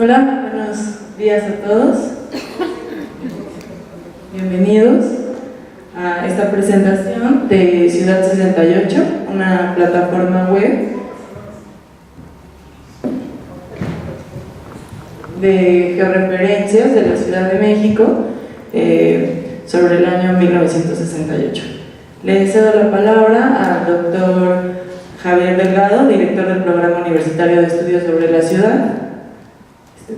Hola, buenos días a todos. Bienvenidos a esta presentación de Ciudad 68, una plataforma web de georreferencias de la Ciudad de México sobre el año 1968. Le cedo la palabra al doctor Javier Delgado, director del Programa Universitario de Estudios sobre la Ciudad,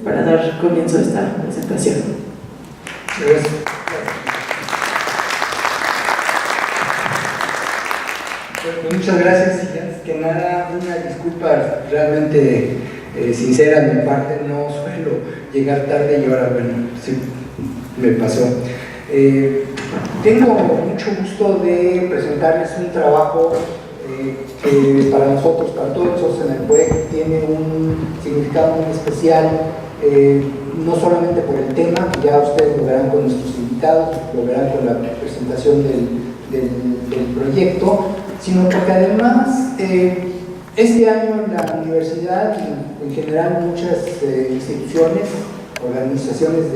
para dar comienzo a esta presentación. Gracias. Pues muchas gracias y antes que nada una disculpa realmente sincera de mi parte, no suelo llegar tarde y ahora bueno, sí me pasó. Tengo mucho gusto de presentarles un trabajo que para nosotros, para todos nosotros en el PUEC, tiene un significado muy especial, no solamente por el tema, que ya ustedes lo verán con nuestros invitados, lo verán con la presentación del proyecto, sino porque además este año la universidad y en general muchas instituciones, organizaciones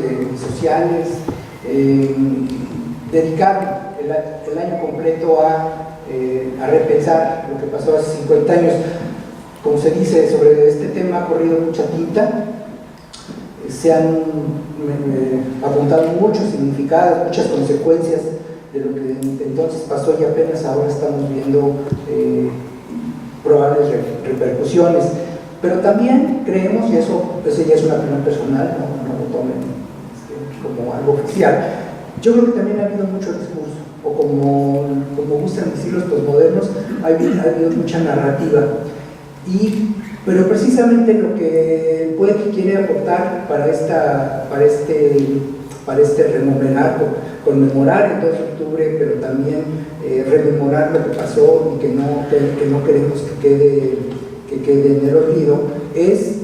sociales, dedicaron el año completo a repensar lo que pasó hace 50 años. Como se dice, sobre este tema ha corrido mucha tinta, se han apuntado muchos significados, muchas consecuencias de lo que entonces pasó y apenas ahora estamos viendo probables repercusiones. Pero también creemos, y eso ya es una opinión personal, no lo tomen como algo oficial, yo creo que también ha habido mucho discurso, o como gustan decir los posmodernos, ha habido mucha narrativa. Pero precisamente lo que el PUEC quiere aportar para este conmemorar el 2 de octubre, pero también rememorar lo que pasó y que no queremos que quede en el olvido, es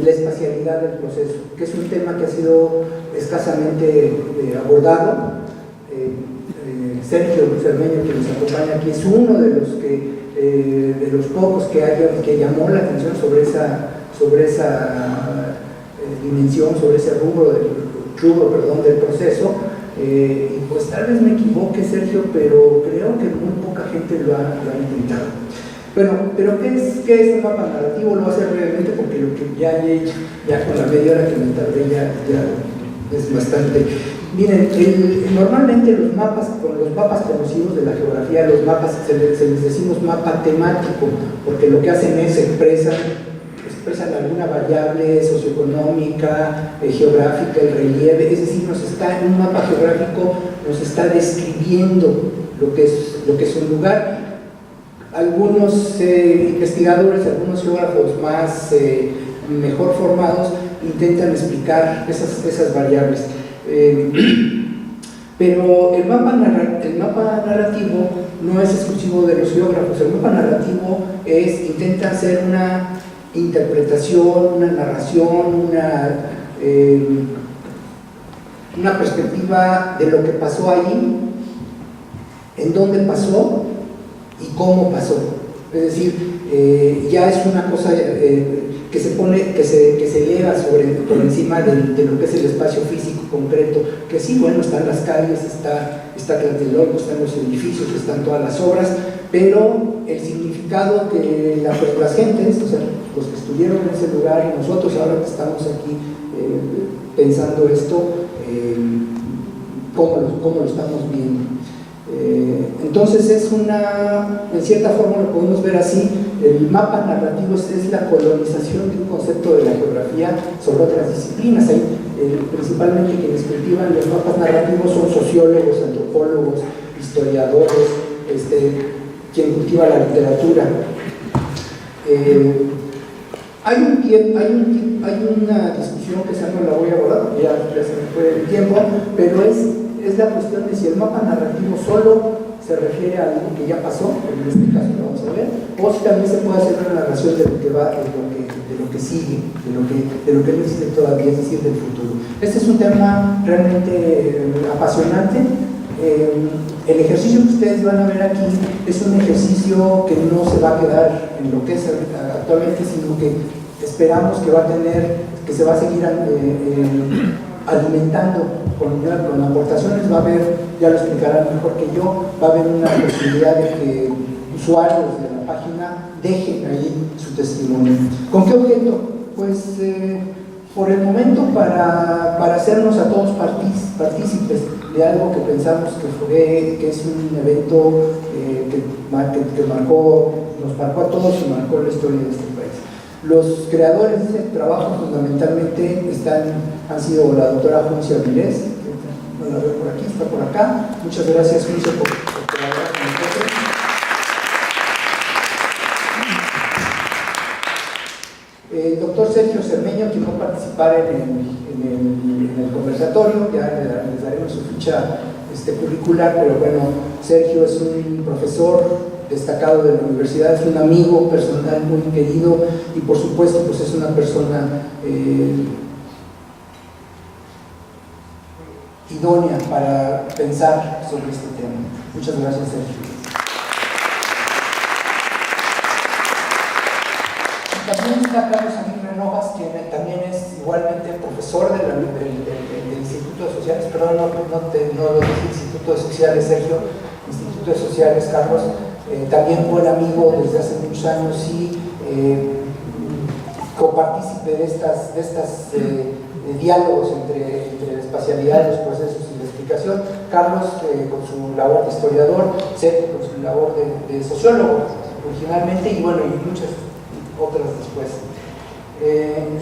la espacialidad del proceso, que es un tema que ha sido escasamente abordado. Sergio Cermeño, que nos acompaña aquí, es uno de los pocos que llamó la atención sobre esa dimensión, sobre ese rubro del proceso. Y pues tal vez me equivoque, Sergio, pero creo que muy poca gente lo ha intentado. Bueno, pero ¿qué es un mapa narrativo? Lo voy a hacer brevemente porque lo que ya he hecho, ya con la media hora que me tardé ya es bastante. Miren, normalmente los mapas conocidos de la geografía, los mapas se les decimos mapa temático, porque lo que hacen es expresan alguna variable socioeconómica, geográfica, el relieve, es decir, en un mapa geográfico nos está describiendo lo que es un lugar. Algunos investigadores, algunos geógrafos mejor formados intentan explicar esas variables. Pero el mapa narrativo no es exclusivo de los geógrafos. El mapa narrativo intenta hacer una interpretación, una narración, una perspectiva de lo que pasó ahí, en dónde pasó y cómo pasó. Es decir, ya es una cosa que se eleva por encima de lo que es el espacio físico concreto, que sí, bueno, están las calles, está Tlatelolco, están los edificios, están todas las obras, pero el significado que las gentes, o sea, los que estuvieron en ese lugar y nosotros ahora que estamos aquí pensando esto, cómo lo estamos viendo. Entonces en cierta forma lo podemos ver así. El mapa narrativo es la colonización de un concepto de la geografía sobre otras disciplinas. Principalmente quienes cultivan los mapas narrativos son sociólogos, antropólogos, historiadores, quien cultiva la literatura. Hay una discusión que no la voy a abordar porque ya se me fue el tiempo, pero es la cuestión de si el mapa narrativo solo se refiere a algo que ya pasó, en este caso lo vamos a ver, o si también se puede hacer una narración de lo que va, de lo que sigue, de lo que no existe todavía, es decir, del futuro. Este es un tema realmente apasionante. El ejercicio que ustedes van a ver aquí es un ejercicio que no se va a quedar en lo que es actualmente, sino que esperamos que se va a seguir alimentando con aportaciones. Va a haber, ya lo explicarán mejor que yo, va a haber una posibilidad de que usuarios de la página dejen ahí su testimonio. ¿Con qué objeto? Pues por el momento para hacernos a todos partícipes de algo que pensamos que es un evento que nos marcó a todos y marcó la historia de este país. Los creadores de este trabajo fundamentalmente han sido la doctora Juncia Avilés, que no la veo por aquí, está por acá. Muchas gracias, Juncia, por colaborar con nosotros. El doctor Sergio Cermeño, quien va a participar en el conversatorio, ya les daremos su ficha curricular, pero bueno, Sergio es un profesor destacado de la universidad, es un amigo personal muy querido y por supuesto pues es una persona idónea para pensar sobre este tema. Muchas gracias, Sergio. También está Carlos Aguirre Rojas, quien también es igualmente profesor del Instituto de Sociales, perdón, no lo dije, Instituto de Sociales, Sergio, Instituto de Sociales, Carlos, también buen amigo desde hace muchos años y copartícipe de estos diálogos entre la espacialidad, los procesos y la explicación. Carlos con su labor de historiador, Sergio con su labor de sociólogo originalmente y bueno, y muchas otras después.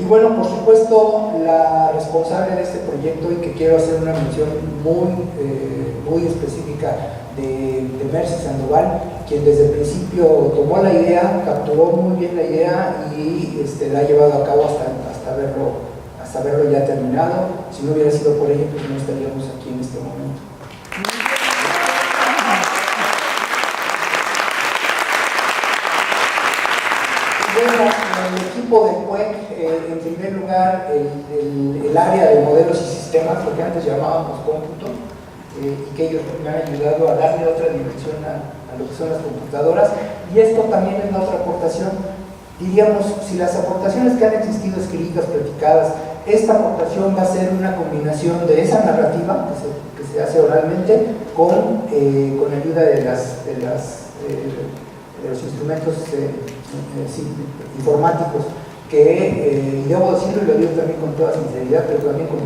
Y bueno, por supuesto, la responsable de este proyecto, y que quiero hacer una mención muy específica de Mercy Sandoval, quien desde el principio tomó la idea, capturó muy bien la idea y la ha llevado a cabo hasta verlo ya terminado. Si no hubiera sido por ella, pues no estaríamos aquí en este momento. Bueno, el equipo de PUEC, en primer lugar, el área de modelos y sistemas, lo que antes llamábamos cómputo, y que ellos me han ayudado a darle otra dimensión a lo que son las computadoras, y esto también es la otra aportación. Diríamos, si las aportaciones que han existido escritas, platicadas, esta aportación va a ser una combinación de esa narrativa que se hace oralmente con ayuda de los instrumentos informáticos que debo decirlo y lo digo también con toda sinceridad, pero también con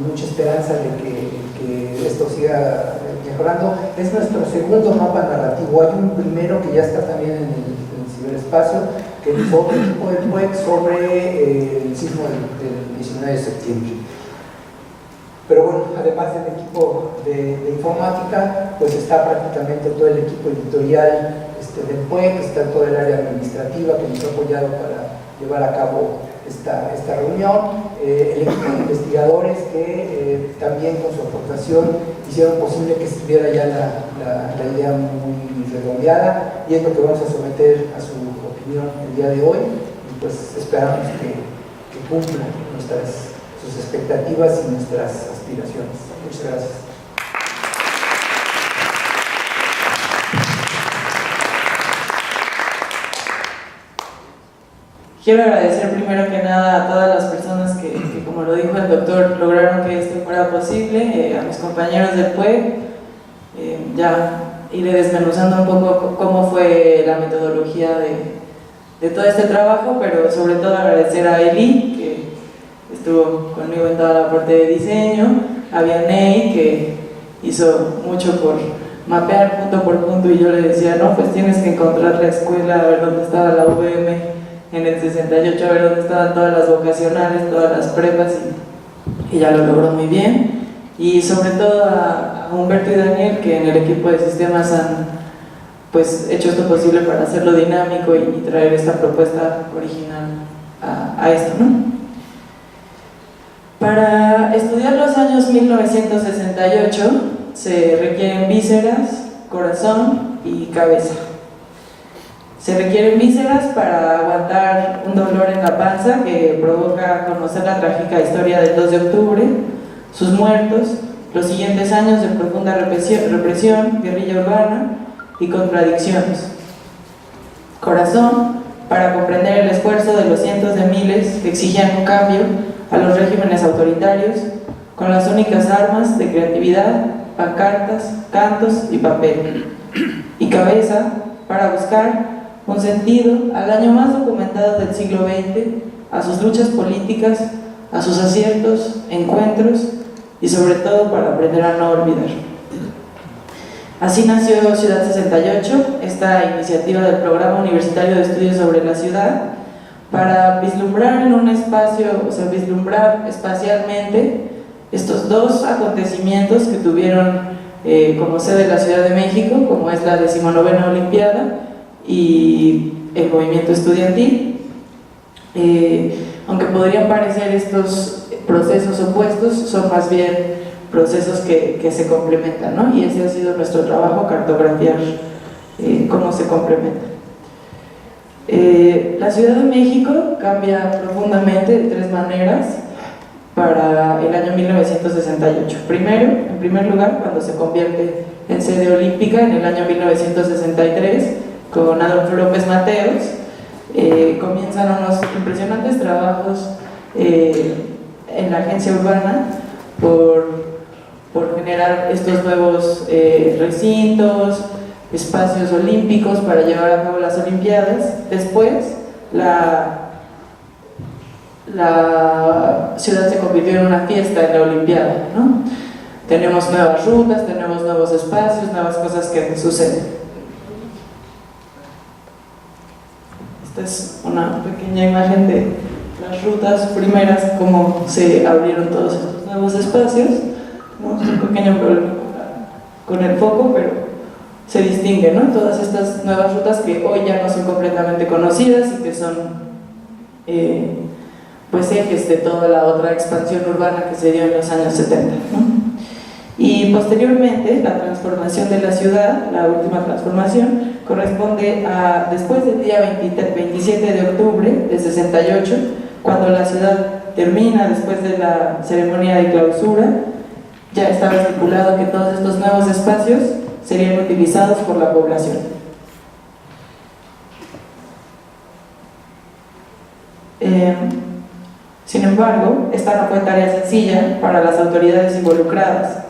mucha esperanza de que esto siga mejorando. Es nuestro segundo mapa narrativo. Hay un primero que ya está también en el ciberespacio, que hizo el equipo del PUEC sobre el sismo del 19 de septiembre. Pero bueno, además del equipo de informática, pues está prácticamente todo el equipo editorial del PUEC, está todo el área administrativa que nos ha apoyado para llevar a cabo esta reunión, el equipo de investigadores que también con su aportación hicieron posible que estuviera ya la idea muy redondeada, y es lo que vamos a someter a su opinión el día de hoy, y pues esperamos que cumplan sus expectativas y nuestras aspiraciones. Muchas gracias. Quiero agradecer primero que nada a todas las personas que como lo dijo el doctor, lograron que esto fuera posible, a mis compañeros del PUEC. Ya iré desmenuzando un poco cómo fue la metodología de todo este trabajo, pero sobre todo agradecer a Eli, que estuvo conmigo en toda la parte de diseño, a Vianey, que hizo mucho por mapear punto por punto, y yo le decía, no, pues tienes que encontrar la escuela, a ver dónde estaba la UVM en el 68, a ver dónde estaban todas las vocacionales, todas las prepas, y ella lo logró muy bien. Y sobre todo a Humberto y Daniel, que en el equipo de sistemas han pues hecho esto posible para hacerlo dinámico y traer esta propuesta original a esto, ¿no? Para estudiar los años 1968 se requieren vísceras, corazón y cabeza. Se requieren vísceras para aguantar un dolor en la panza que provoca conocer la trágica historia del 2 de octubre, sus muertos, los siguientes años de profunda represión, guerrilla urbana y contradicciones. Corazón para comprender el esfuerzo de los cientos de miles que exigían un cambio a los regímenes autoritarios con las únicas armas de creatividad, pancartas, cantos y papel. Y cabeza para buscar un sentido al año más documentado del siglo XX, a sus luchas políticas, a sus aciertos, encuentros y sobre todo para aprender a no olvidar. Así nació Ciudad 68, esta iniciativa del Programa Universitario de Estudios sobre la Ciudad, para vislumbrar en un espacio, vislumbrar espacialmente estos dos acontecimientos que tuvieron como sede la Ciudad de México, como es la 19ª Olimpiada y el movimiento estudiantil. Aunque podrían parecer estos procesos opuestos, son más bien procesos que se complementan, ¿no? Y ese ha sido nuestro trabajo, cartografiar cómo se complementan. La Ciudad de México cambia profundamente de tres maneras para el año 1968. Primero, en primer lugar, cuando se convierte en sede olímpica en el año 1963 con Adolfo López Mateos, comienzan unos impresionantes trabajos en la agencia urbana por generar estos nuevos recintos, espacios olímpicos para llevar a cabo las Olimpiadas. Después, la ciudad se convirtió en una fiesta en la Olimpiada, ¿no? Tenemos nuevas rutas, tenemos nuevos espacios, nuevas cosas que suceden. Esta es una pequeña imagen de las rutas primeras, cómo se abrieron todos estos nuevos espacios. Tenemos un pequeño problema con el foco, pero se distingue, ¿no? Todas estas nuevas rutas que hoy ya no son completamente conocidas y que son pues ejes de toda la otra expansión urbana que se dio en los años 70, ¿no? Y posteriormente la transformación de la ciudad, la última transformación, corresponde a después del día 27 de octubre de 68, cuando la ciudad termina después de la ceremonia de clausura. Ya estaba estipulado que todos estos nuevos espacios serían utilizados por la población. Sin embargo, esta no fue tarea sencilla para las autoridades involucradas.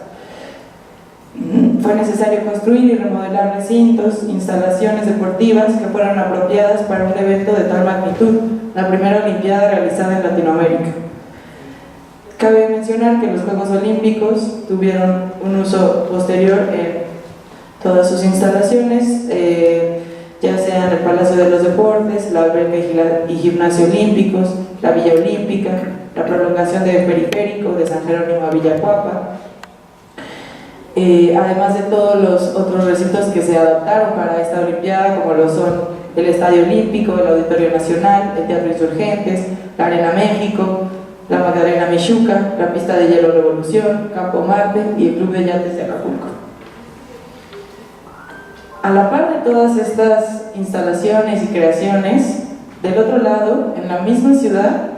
Fue necesario construir y remodelar recintos, instalaciones deportivas que fueran apropiadas para un evento de tal magnitud, la primera Olimpiada realizada en Latinoamérica. Cabe mencionar que los Juegos Olímpicos tuvieron un uso posterior en todas sus instalaciones, ya sean el Palacio de los Deportes, la alberca y gimnasio olímpicos, la Villa Olímpica, la prolongación del periférico de San Jerónimo a Villacuapa, además de todos los otros recintos que se adaptaron para esta Olimpiada, como lo son el Estadio Olímpico, el Auditorio Nacional, el Teatro Insurgentes, la Arena México, la Magdalena Mixhuca, la pista de hielo Revolución, Campo Marte y el Club de Yates de Acapulco. A la par de todas estas instalaciones y creaciones, del otro lado, en la misma ciudad,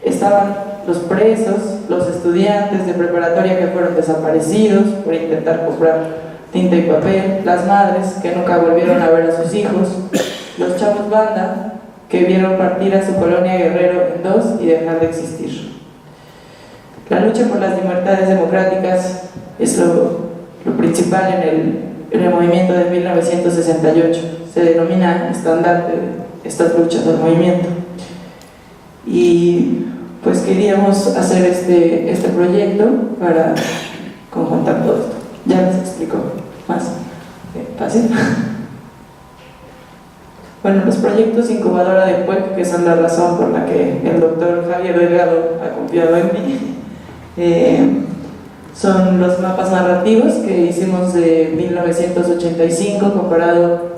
estaban los presos, los estudiantes de preparatoria que fueron desaparecidos por intentar comprar tinta y papel, las madres que nunca volvieron a ver a sus hijos, los chavos banda que vieron partir a su colonia Guerrero en dos y dejar de existir. La lucha por las libertades democráticas es lo principal en el movimiento de 1968. Se denomina estandarte de estas luchas del movimiento. Y pues queríamos hacer este proyecto para conjuntar todo esto. Ya les explico más fácil. Bueno, los proyectos incubadora de PUEC, que son la razón por la que el doctor Javier Delgado ha confiado en mí, son los mapas narrativos que hicimos de 1985 comparado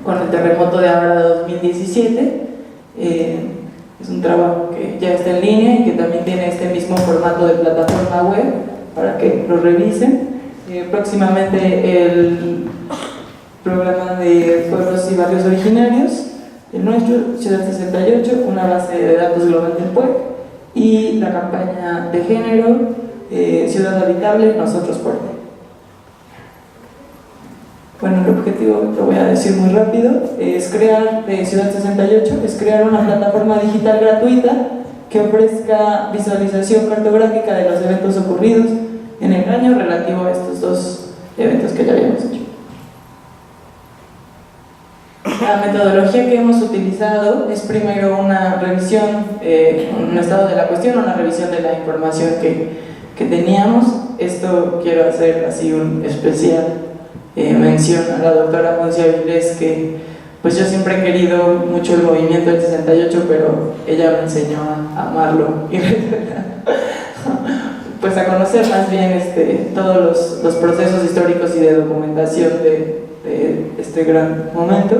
con el terremoto de ahora de 2017. Es un trabajo que ya está en línea y que también tiene este mismo formato de plataforma web para que lo revisen. Próximamente el programa de pueblos y barrios originarios, el nuestro, Ciudad 68, una base de datos global del PUEC, y la campaña de género, Ciudad Habitable, Nosotros por ti. Bueno, el objetivo, lo voy a decir muy rápido, es crear, de Ciudad 68, es crear una plataforma digital gratuita que ofrezca visualización cartográfica de los eventos ocurridos en el año relativo a estos dos eventos que ya habíamos hecho. La metodología que hemos utilizado es primero una revisión, un estado de la cuestión, una revisión de la información que teníamos. Esto quiero hacer así un especial mención a la doctora Poncia Vilés, que pues yo siempre he querido mucho el movimiento del 68, pero ella me enseñó a amarlo y pues a conocer más bien todos los procesos históricos y de documentación de este gran momento.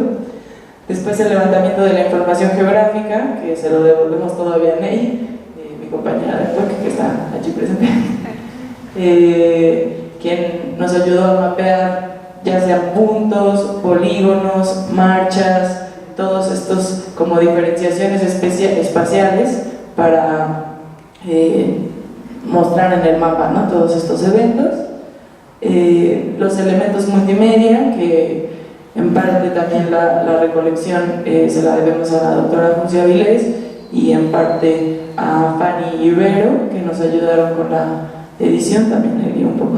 Después el levantamiento de la información geográfica, que se lo devolvemos todavía a Ney, mi compañera de TOC, que está allí presente, quien nos ayudó a mapear ya sean puntos, polígonos, marchas, todos estos como diferenciaciones espaciales para mostrar en el mapa, ¿no?, todos estos eventos. Los elementos multimedia, que en parte también la recolección se la debemos a la doctora Poncia Vilés y en parte a Fanny Ibero, que nos ayudaron con la edición, también leí un poco.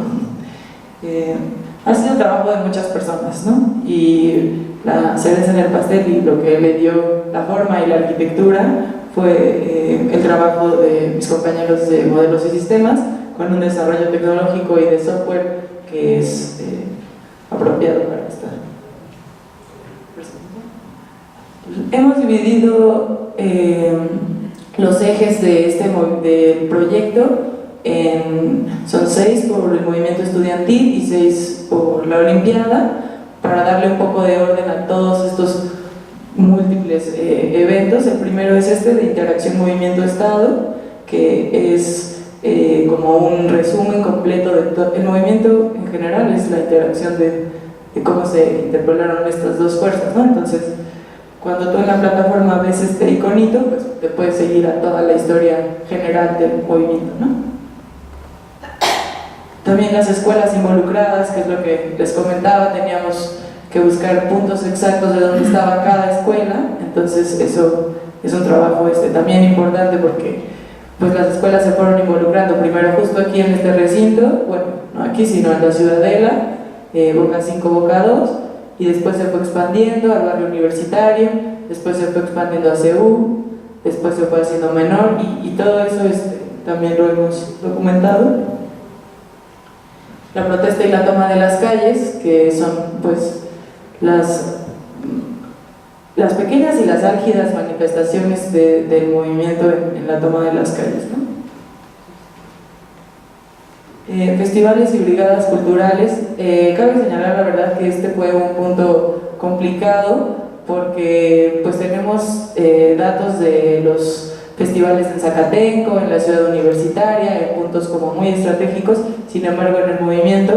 Ha sido el trabajo de muchas personas, ¿no? Y la cereza en el pastel y lo que le dio la forma y la arquitectura fue el trabajo de mis compañeros de modelos y sistemas, con un desarrollo tecnológico y de software que es apropiado para esta presentación. Hemos dividido los ejes del proyecto son 6 por el movimiento estudiantil y 6 por la Olimpiada, para darle un poco de orden a todos estos múltiples eventos. El primero es de interacción movimiento-estado, que es como un resumen completo de todo el movimiento. En general es la interacción de cómo se interpelaron estas dos fuerzas, ¿no? Entonces, cuando tú en la plataforma ves este iconito, pues te puedes seguir a toda la historia general del movimiento, ¿no? También las escuelas involucradas, que es lo que les comentaba, teníamos que buscar puntos exactos de dónde estaba cada escuela. Entonces eso es un trabajo también importante, porque pues las escuelas se fueron involucrando primero justo aquí en este recinto, bueno, no aquí sino en la Ciudadela, Boca 5, Boca 2, y después se fue expandiendo al barrio universitario, después se fue expandiendo a CEU, después se fue haciendo menor, y todo eso también lo hemos documentado. La protesta y la toma de las calles, que son pues las pequeñas y las álgidas manifestaciones del movimiento en la toma de las calles, ¿no? Festivales y brigadas culturales. Cabe señalar la verdad que fue un punto complicado, porque pues tenemos datos de los festivales en Zacatenco, en la ciudad universitaria, en puntos como muy estratégicos. Sin embargo, en el movimiento,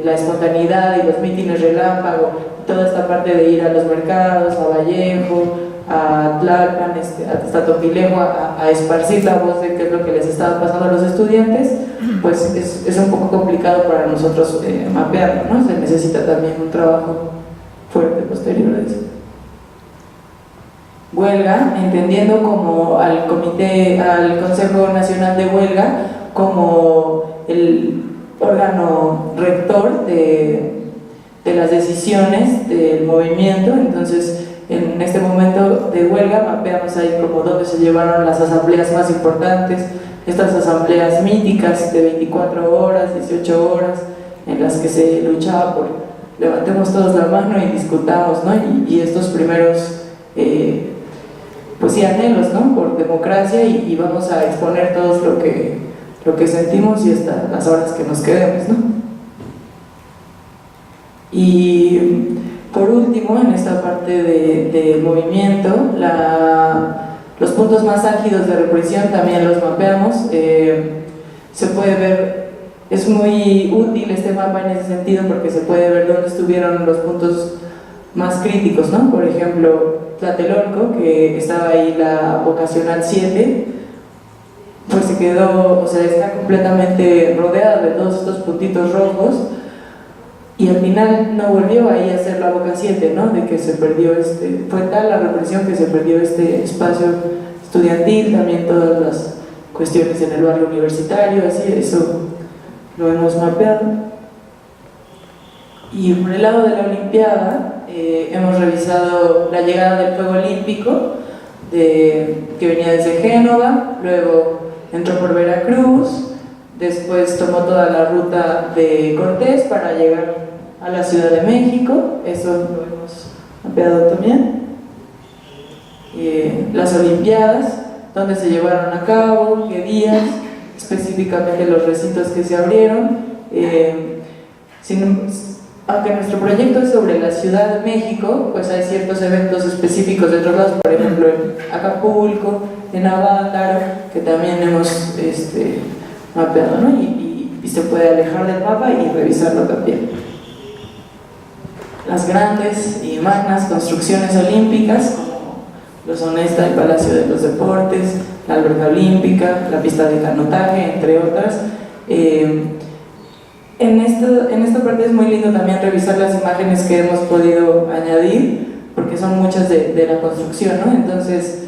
la espontaneidad y los mítines relámpago, toda esta parte de ir a los mercados, a Vallejo, a Tlalpan, hasta Topilejo, a esparcir la voz de qué es lo que les estaba pasando a los estudiantes, pues es un poco complicado para nosotros mapearlo, ¿no? Se necesita también un trabajo fuerte posterior a eso. Huelga, entendiendo como al Consejo Nacional de Huelga como el órgano rector de las decisiones del movimiento. Entonces, en este momento de huelga mapeamos ahí como donde se llevaron las asambleas más importantes, estas asambleas míticas de 24 horas, 18 horas, en las que se luchaba por levantemos todos la mano y discutamos, ¿no? Y estos primeros pues sí, anhelos, ¿no?, por democracia, y vamos a exponer todos lo que sentimos y hasta las horas que nos quedemos, ¿no? Y por último, en esta parte de movimiento, los puntos más álgidos de represión también los mapeamos. Se puede ver, es muy útil este mapa en ese sentido, porque se puede ver dónde estuvieron los puntos más críticos, ¿no? Por ejemplo, Tlatelolco, que estaba ahí la vocacional 7, pues se quedó, o sea, está completamente rodeada de todos estos puntitos rojos, y al final no volvió ahí a hacer la Boca 7, ¿no? De que se perdió fue tal la represión que se perdió este espacio estudiantil, también todas las cuestiones en el barrio universitario, así, eso lo hemos mapeado. Y por el lado de la Olimpiada, hemos revisado la llegada del fuego olímpico, que venía desde Génova, luego entró por Veracruz, después tomó toda la ruta de Cortés para llegar a la Ciudad de México, eso lo hemos mapeado también. Las Olimpiadas, dónde se llevaron a cabo, qué días, específicamente los recintos que se abrieron. Aunque nuestro proyecto es sobre la Ciudad de México, pues hay ciertos eventos específicos de otros lados, por ejemplo en Acapulco, en Avándaro, que también hemos mapeado, ¿no? Y se puede alejar del mapa y revisarlo también. Las grandes y magnas construcciones olímpicas, como lo son el Palacio de los Deportes, la Alberca Olímpica, la pista de canotaje, entre otras. En esta parte es muy lindo también revisar las imágenes que hemos podido añadir, porque son muchas de la construcción, ¿no? Entonces,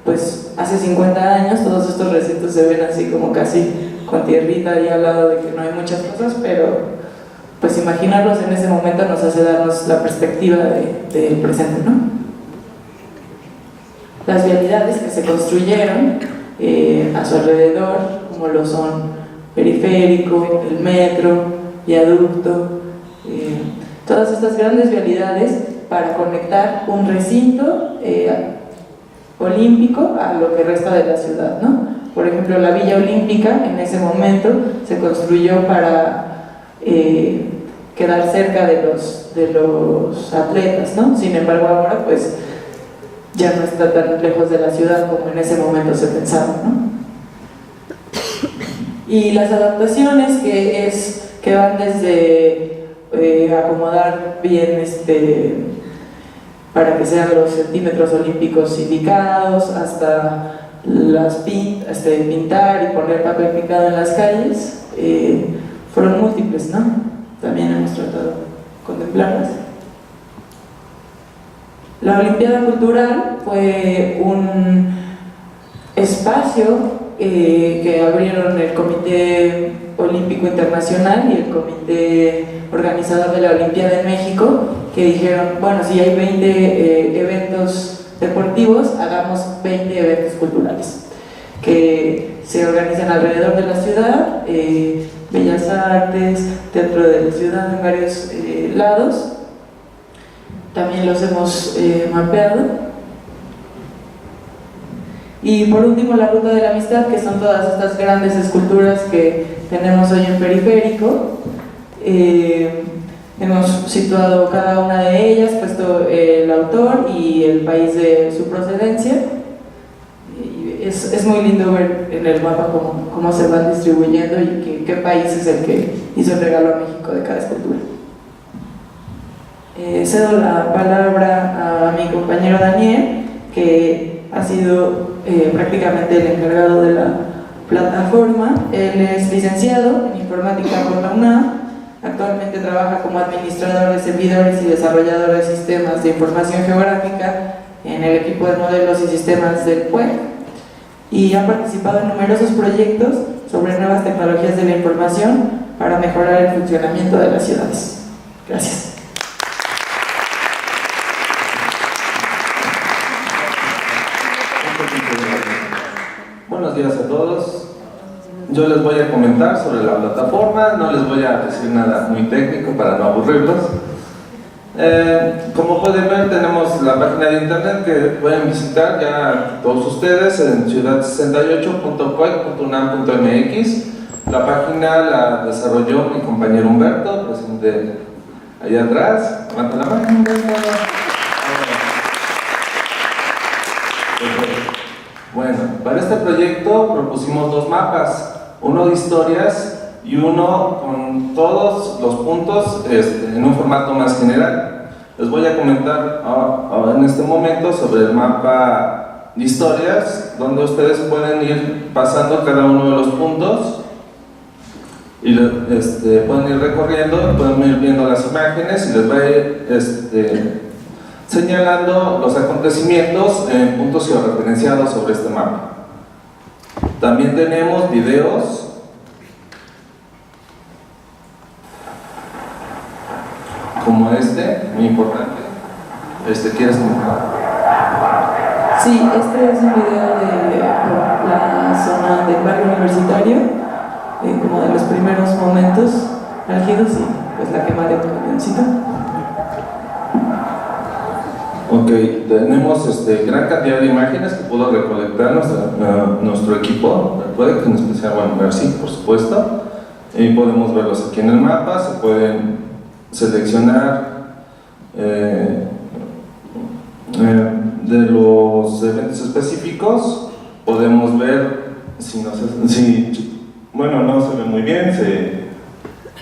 pues hace 50 años todos estos recintos se ven así como casi con tierrita ahí al lado de que no hay muchas cosas, pero pues imaginarlos en ese momento nos hace darnos la perspectiva del presente, ¿no? Las vialidades que se construyeron a su alrededor, como lo son periférico, el metro, viaducto, todas estas grandes vialidades para conectar un recinto olímpico a lo que resta de la ciudad, ¿no? Por ejemplo, la Villa Olímpica en ese momento se construyó para quedar cerca de los atletas, ¿no? Sin embargo, ahora pues ya no está tan lejos de la ciudad como en ese momento se pensaba, ¿no? Y las adaptaciones que van desde acomodar bien para que sean los centímetros olímpicos indicados, hasta pintar y poner papel picado en las calles, fueron múltiples, ¿no? También hemos tratado de contemplarlas. La Olimpiada Cultural fue un espacio que abrieron el Comité Olímpico Internacional y el Comité Organizador de la Olimpiada en México, que dijeron, bueno, si hay 20 eventos deportivos, hagamos 20 eventos culturales que se organizan alrededor de la ciudad, Bellas Artes, Teatro de la Ciudad, en varios lados. También los hemos mapeado. Y por último, la Ruta de la Amistad, que son todas estas grandes esculturas que tenemos hoy en Periférico. Hemos situado cada una de ellas, puesto el autor y el país de su procedencia. Es muy lindo ver en el mapa cómo se van distribuyendo y qué país es el que hizo el regalo a México de cada escultura. Cedo la palabra a mi compañero Daniel, que ha sido prácticamente el encargado de la plataforma. Él es licenciado en informática por la UNAM, actualmente trabaja como administrador de servidores y desarrollador de sistemas de información geográfica en el equipo de modelos y sistemas del PUEC, y ha participado en numerosos proyectos sobre nuevas tecnologías de la información para mejorar el funcionamiento de las ciudades. Gracias. Buenos días a todos. Yo les voy a comentar sobre la plataforma, no les voy a decir nada muy técnico para no aburrirlos. Como pueden ver, tenemos la página de internet que pueden visitar ya todos ustedes en ciudad68.puec.unam.mx. La página la desarrolló mi compañero Humberto, presente allá atrás. Levanta la mano, Humberto. Bueno, para este proyecto propusimos dos mapas, uno de historias y uno con todos los puntos en un formato más general. Les voy a comentar en este momento sobre el mapa de historias, donde ustedes pueden ir pasando cada uno de los puntos y pueden ir recorriendo, pueden ir viendo las imágenes y les va a ir señalando los acontecimientos en puntos georreferenciados sobre este mapa. También tenemos videos como muy importante. ¿Quieres comentar? Sí, este es un video de la zona del barrio universitario, como de los primeros momentos álgidos y pues la quema de un camioncito. Ok, tenemos gran cantidad de imágenes que pudo recolectar nuestro equipo, puede que en especial, bueno, ver sí, por supuesto, y podemos verlos aquí en el mapa, se pueden seleccionar de los eventos específicos, podemos ver bueno, no se ve muy bien,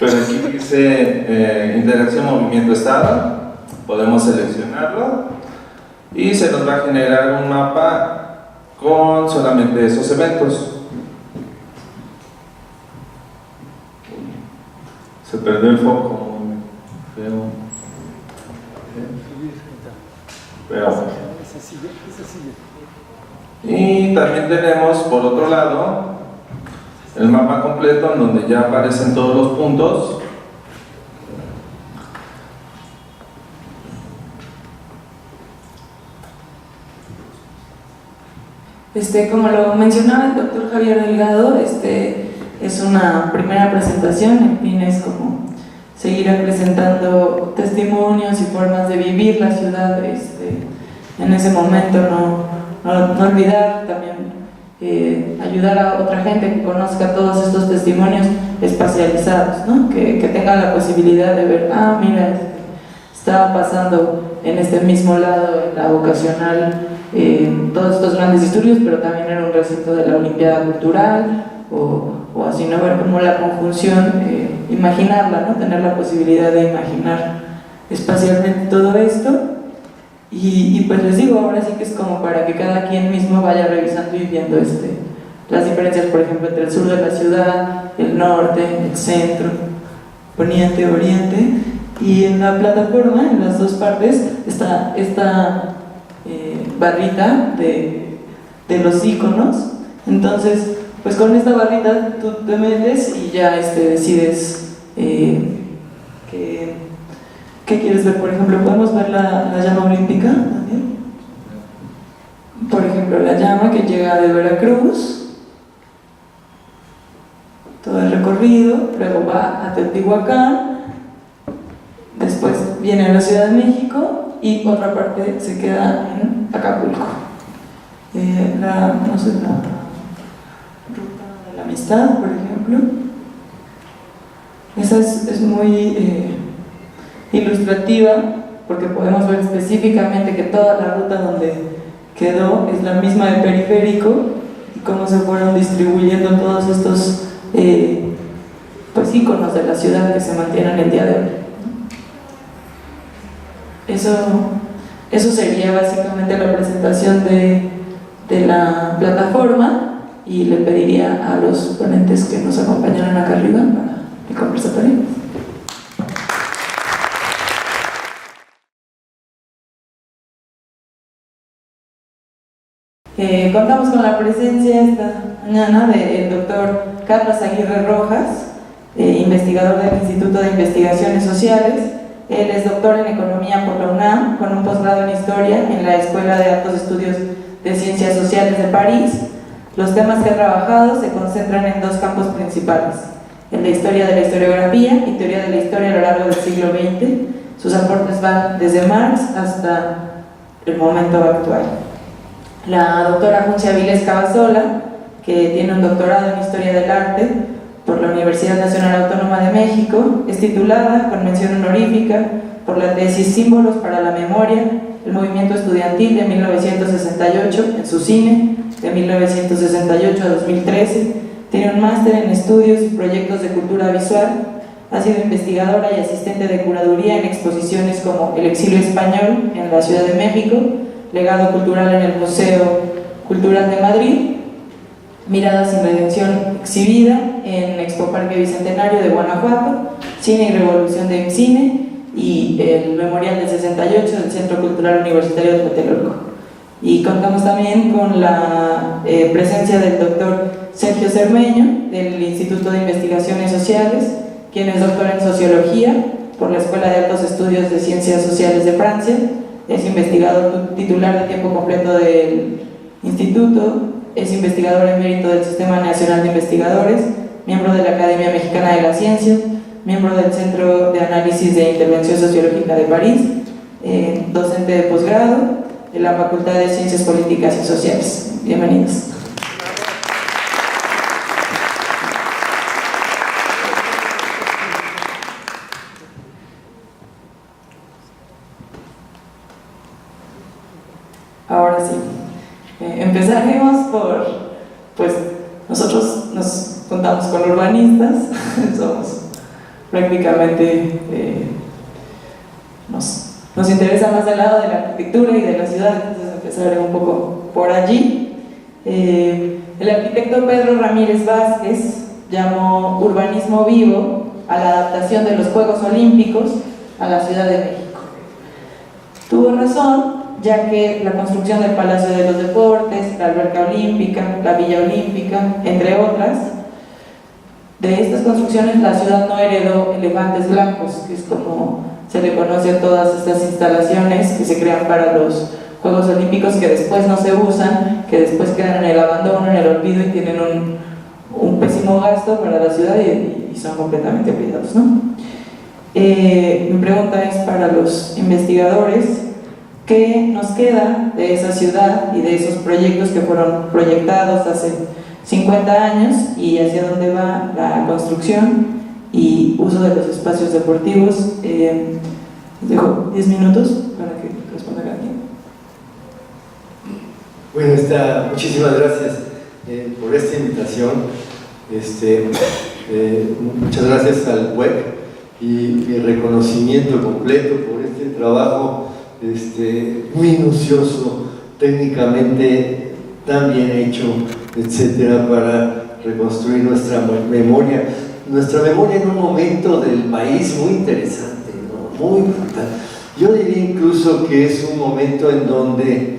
pero aquí dice interacción movimiento-estado, podemos seleccionarlo y se nos va a generar un mapa con solamente esos eventos. Se perdió el foco, y también tenemos por otro lado el mapa completo en donde ya aparecen todos los puntos. Como lo mencionaba el doctor Javier Delgado, es una primera presentación, en fin es como seguir presentando testimonios y formas de vivir la ciudad en ese momento, no olvidar también ayudar a otra gente que conozca todos estos testimonios espacializados, ¿no? que tengan la posibilidad de ver, mira, estaba pasando en este mismo lado, en la vocacional, todos estos grandes disturbios, pero también era un recinto de la Olimpiada Cultural, o así, ¿no? Ver cómo la conjunción, imaginarla, ¿no? Tener la posibilidad de imaginar espacialmente todo esto, y pues les digo, ahora sí que es como para que cada quien mismo vaya revisando y viendo las diferencias, por ejemplo, entre el sur de la ciudad, el norte, el centro, poniente, oriente, y en la plataforma, en las dos partes, está esta barrita de los iconos. Entonces, pues con esta barrita tú te metes y ya decides qué quieres ver. Por ejemplo, podemos ver la llama olímpica, Daniel. Por ejemplo, la llama que llega de Veracruz, todo el recorrido, luego va a Teotihuacán, después viene a la Ciudad de México y otra parte se queda en Acapulco. La ruta de la amistad, por ejemplo, esa es muy ilustrativa, porque podemos ver específicamente que toda la ruta donde quedó es la misma de periférico, y cómo se fueron distribuyendo todos estos pues íconos de la ciudad que se mantienen el día de hoy. Eso sería básicamente la presentación de la plataforma, y le pediría a los ponentes que nos acompañaran acá arriba para el conversatorio. Contamos con la presencia esta mañana del doctor Carlos Aguirre Rojas, investigador del Instituto de Investigaciones Sociales. Él es doctor en Economía por la UNAM, con un posgrado en Historia en la Escuela de Altos Estudios de Ciencias Sociales de París. Los temas que ha trabajado se concentran en dos campos principales: en la historia de la historiografía y teoría de la historia a lo largo del siglo XX. Sus aportes van desde Marx hasta el momento actual. La doctora Juncia Vilés Cavazola, que tiene un doctorado en Historia del Arte por la Universidad Nacional Autónoma de México, es titulada con mención honorífica por la tesis Símbolos para la Memoria, el movimiento estudiantil de 1968 en su cine, de 1968 a 2013. Tiene un máster en estudios y proyectos de cultura visual. Ha sido investigadora y asistente de curaduría en exposiciones como El exilio español en la Ciudad de México, Legado cultural en el Museo Cultural de Madrid, Miradas sin redención exhibida, en Expo Parque Bicentenario de Guanajuato, Cine y Revolución de Cine y el Memorial del 68 del Centro Cultural Universitario de Tlatelolco. Y contamos también con la presencia del doctor Sergio Cermeño, del Instituto de Investigaciones Sociales, quien es doctor en Sociología por la Escuela de Altos Estudios de Ciencias Sociales de Francia, es investigador titular de tiempo completo del instituto, es investigador emérito del Sistema Nacional de Investigadores, miembro de la Academia Mexicana de las Ciencias, miembro del Centro de Análisis de Intervención Sociológica de París, docente de posgrado de la Facultad de Ciencias Políticas y Sociales. Bienvenidos. Ahora sí, empezaremos por, pues nosotros nos contamos con urbanistas, somos prácticamente, nos interesa más el lado de la arquitectura y de la ciudad, entonces empezaré un poco por allí. El arquitecto Pedro Ramírez Vázquez llamó urbanismo vivo a la adaptación de los Juegos Olímpicos a la Ciudad de México. Tuvo razón, ya que la construcción del Palacio de los Deportes, la Alberca Olímpica, la Villa Olímpica, entre otras, de estas construcciones la ciudad no heredó elefantes blancos, que es como se le conoce a todas estas instalaciones que se crean para los Juegos Olímpicos, que después no se usan, que después quedan en el abandono, en el olvido y tienen un pésimo gasto para la ciudad y son completamente olvidados, ¿no? Mi pregunta es para los investigadores: ¿qué nos queda de esa ciudad y de esos proyectos que fueron proyectados hace 50 años y hacia dónde va la construcción y uso de los espacios deportivos? Dejo 10 minutos para que responda cada quien. Bueno, muchísimas gracias por esta invitación. Muchas gracias al WEC y mi reconocimiento completo por este trabajo minucioso, técnicamente tan bien hecho, etcétera, para reconstruir nuestra memoria en un momento del país muy interesante, ¿no? Muy brutal. Yo diría incluso que es un momento en donde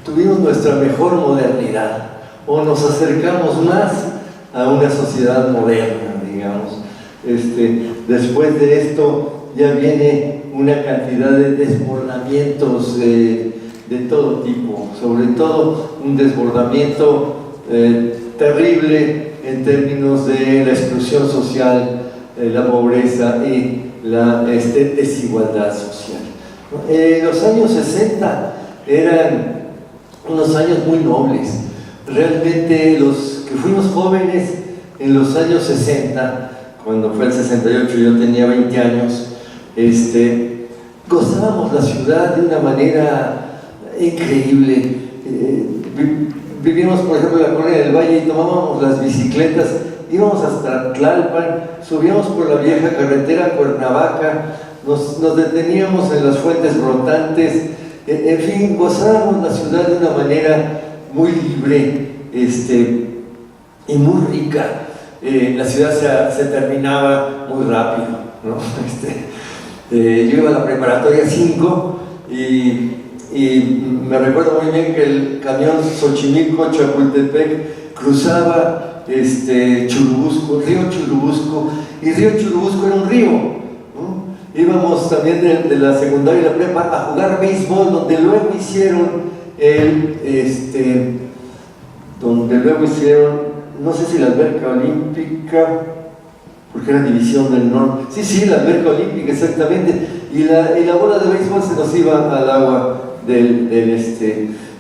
tuvimos nuestra mejor modernidad, o nos acercamos más a una sociedad moderna, digamos. Después de esto ya viene una cantidad de desbordamientos de todo tipo, sobre todo un desbordamiento terrible en términos de la exclusión social, la pobreza y la desigualdad social. Los años 60 eran unos años muy nobles. Realmente los que fuimos jóvenes en los años 60, cuando fue el 68 yo tenía 20 años, gozábamos la ciudad de una manera increíble. Vivíamos, por ejemplo, en la Colonia del Valle y tomábamos las bicicletas, íbamos hasta Tlalpan, subíamos por la vieja carretera a Cuernavaca, nos deteníamos en las fuentes brotantes, en fin, gozábamos la ciudad de una manera muy libre y muy rica. La ciudad se terminaba muy rápido, ¿no? Yo iba a la preparatoria 5 y me recuerdo muy bien que el camión Xochimilco-Chapultepec cruzaba Churubusco, río Churubusco, y río Churubusco era un río, ¿no? Íbamos también de la secundaria y la prepa a jugar béisbol, donde luego hicieron no sé si la Alberca Olímpica, porque era División del Norte, sí, la Alberca Olímpica, exactamente, y la bola de béisbol se nos iba al agua del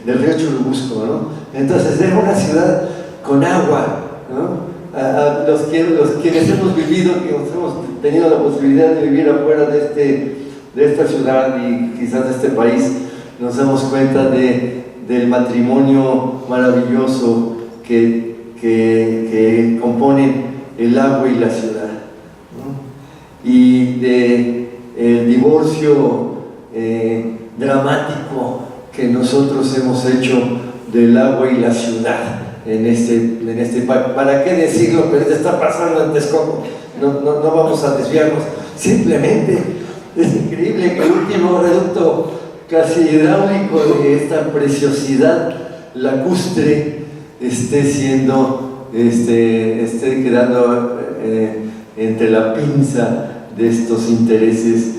río Churubusco, ¿no? Entonces era una ciudad con agua, ¿no? Los quienes hemos vivido, que hemos tenido la posibilidad de vivir afuera de esta ciudad y quizás de este país, nos damos cuenta del matrimonio maravilloso que componen el agua y la ciudad, ¿no? Y del divorcio dramático que nosotros hemos hecho del agua y la ciudad, ¿para qué decirlo? Pero te está pasando en Texcoco. No vamos a desviarnos. Simplemente es increíble que el último reducto casi hidráulico de esta preciosidad lacustre esté quedando entre la pinza de estos intereses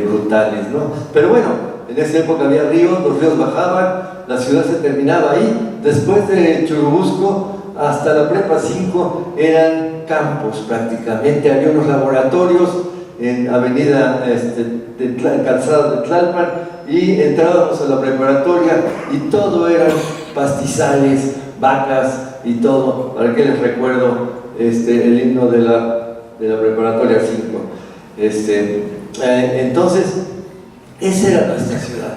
brutales, ¿no? Pero bueno, en esa época había ríos, los ríos bajaban, la ciudad se terminaba ahí. Después de Churubusco hasta la Prepa 5 eran campos prácticamente. Había unos laboratorios en avenida calzada de Tlalpan, y entrábamos a la preparatoria y todo eran pastizales, vacas y todo. ¿Para qué les recuerdo el himno de la preparatoria 5? Entonces, esa era nuestra ciudad.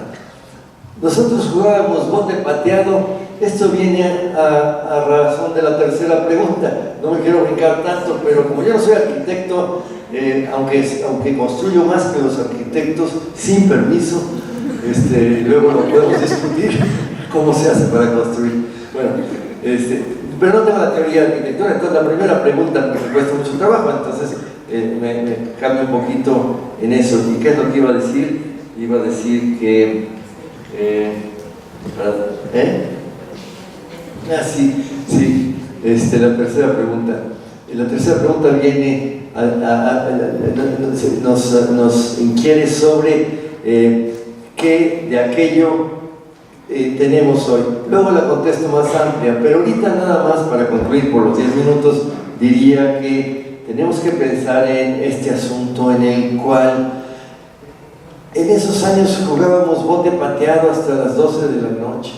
Nosotros jugábamos bote pateado. Esto viene a razón de la tercera pregunta. No me quiero brincar tanto, pero como yo no soy arquitecto, aunque construyo más que los arquitectos sin permiso, luego lo podemos discutir cómo se hace para construir. Bueno, pero no tengo la teoría de arquitectura, entonces la primera pregunta me cuesta mucho trabajo, entonces me cambio un poquito en eso. ¿Y qué es lo que iba a decir? Iba a decir que sí, la tercera pregunta. La tercera pregunta viene nos inquiere sobre qué de aquello tenemos hoy. Luego la contesto más amplia, pero ahorita nada más para concluir por los 10 minutos, diría que tenemos que pensar en este asunto en el cual en esos años jugábamos bote pateado hasta las 12 de la noche,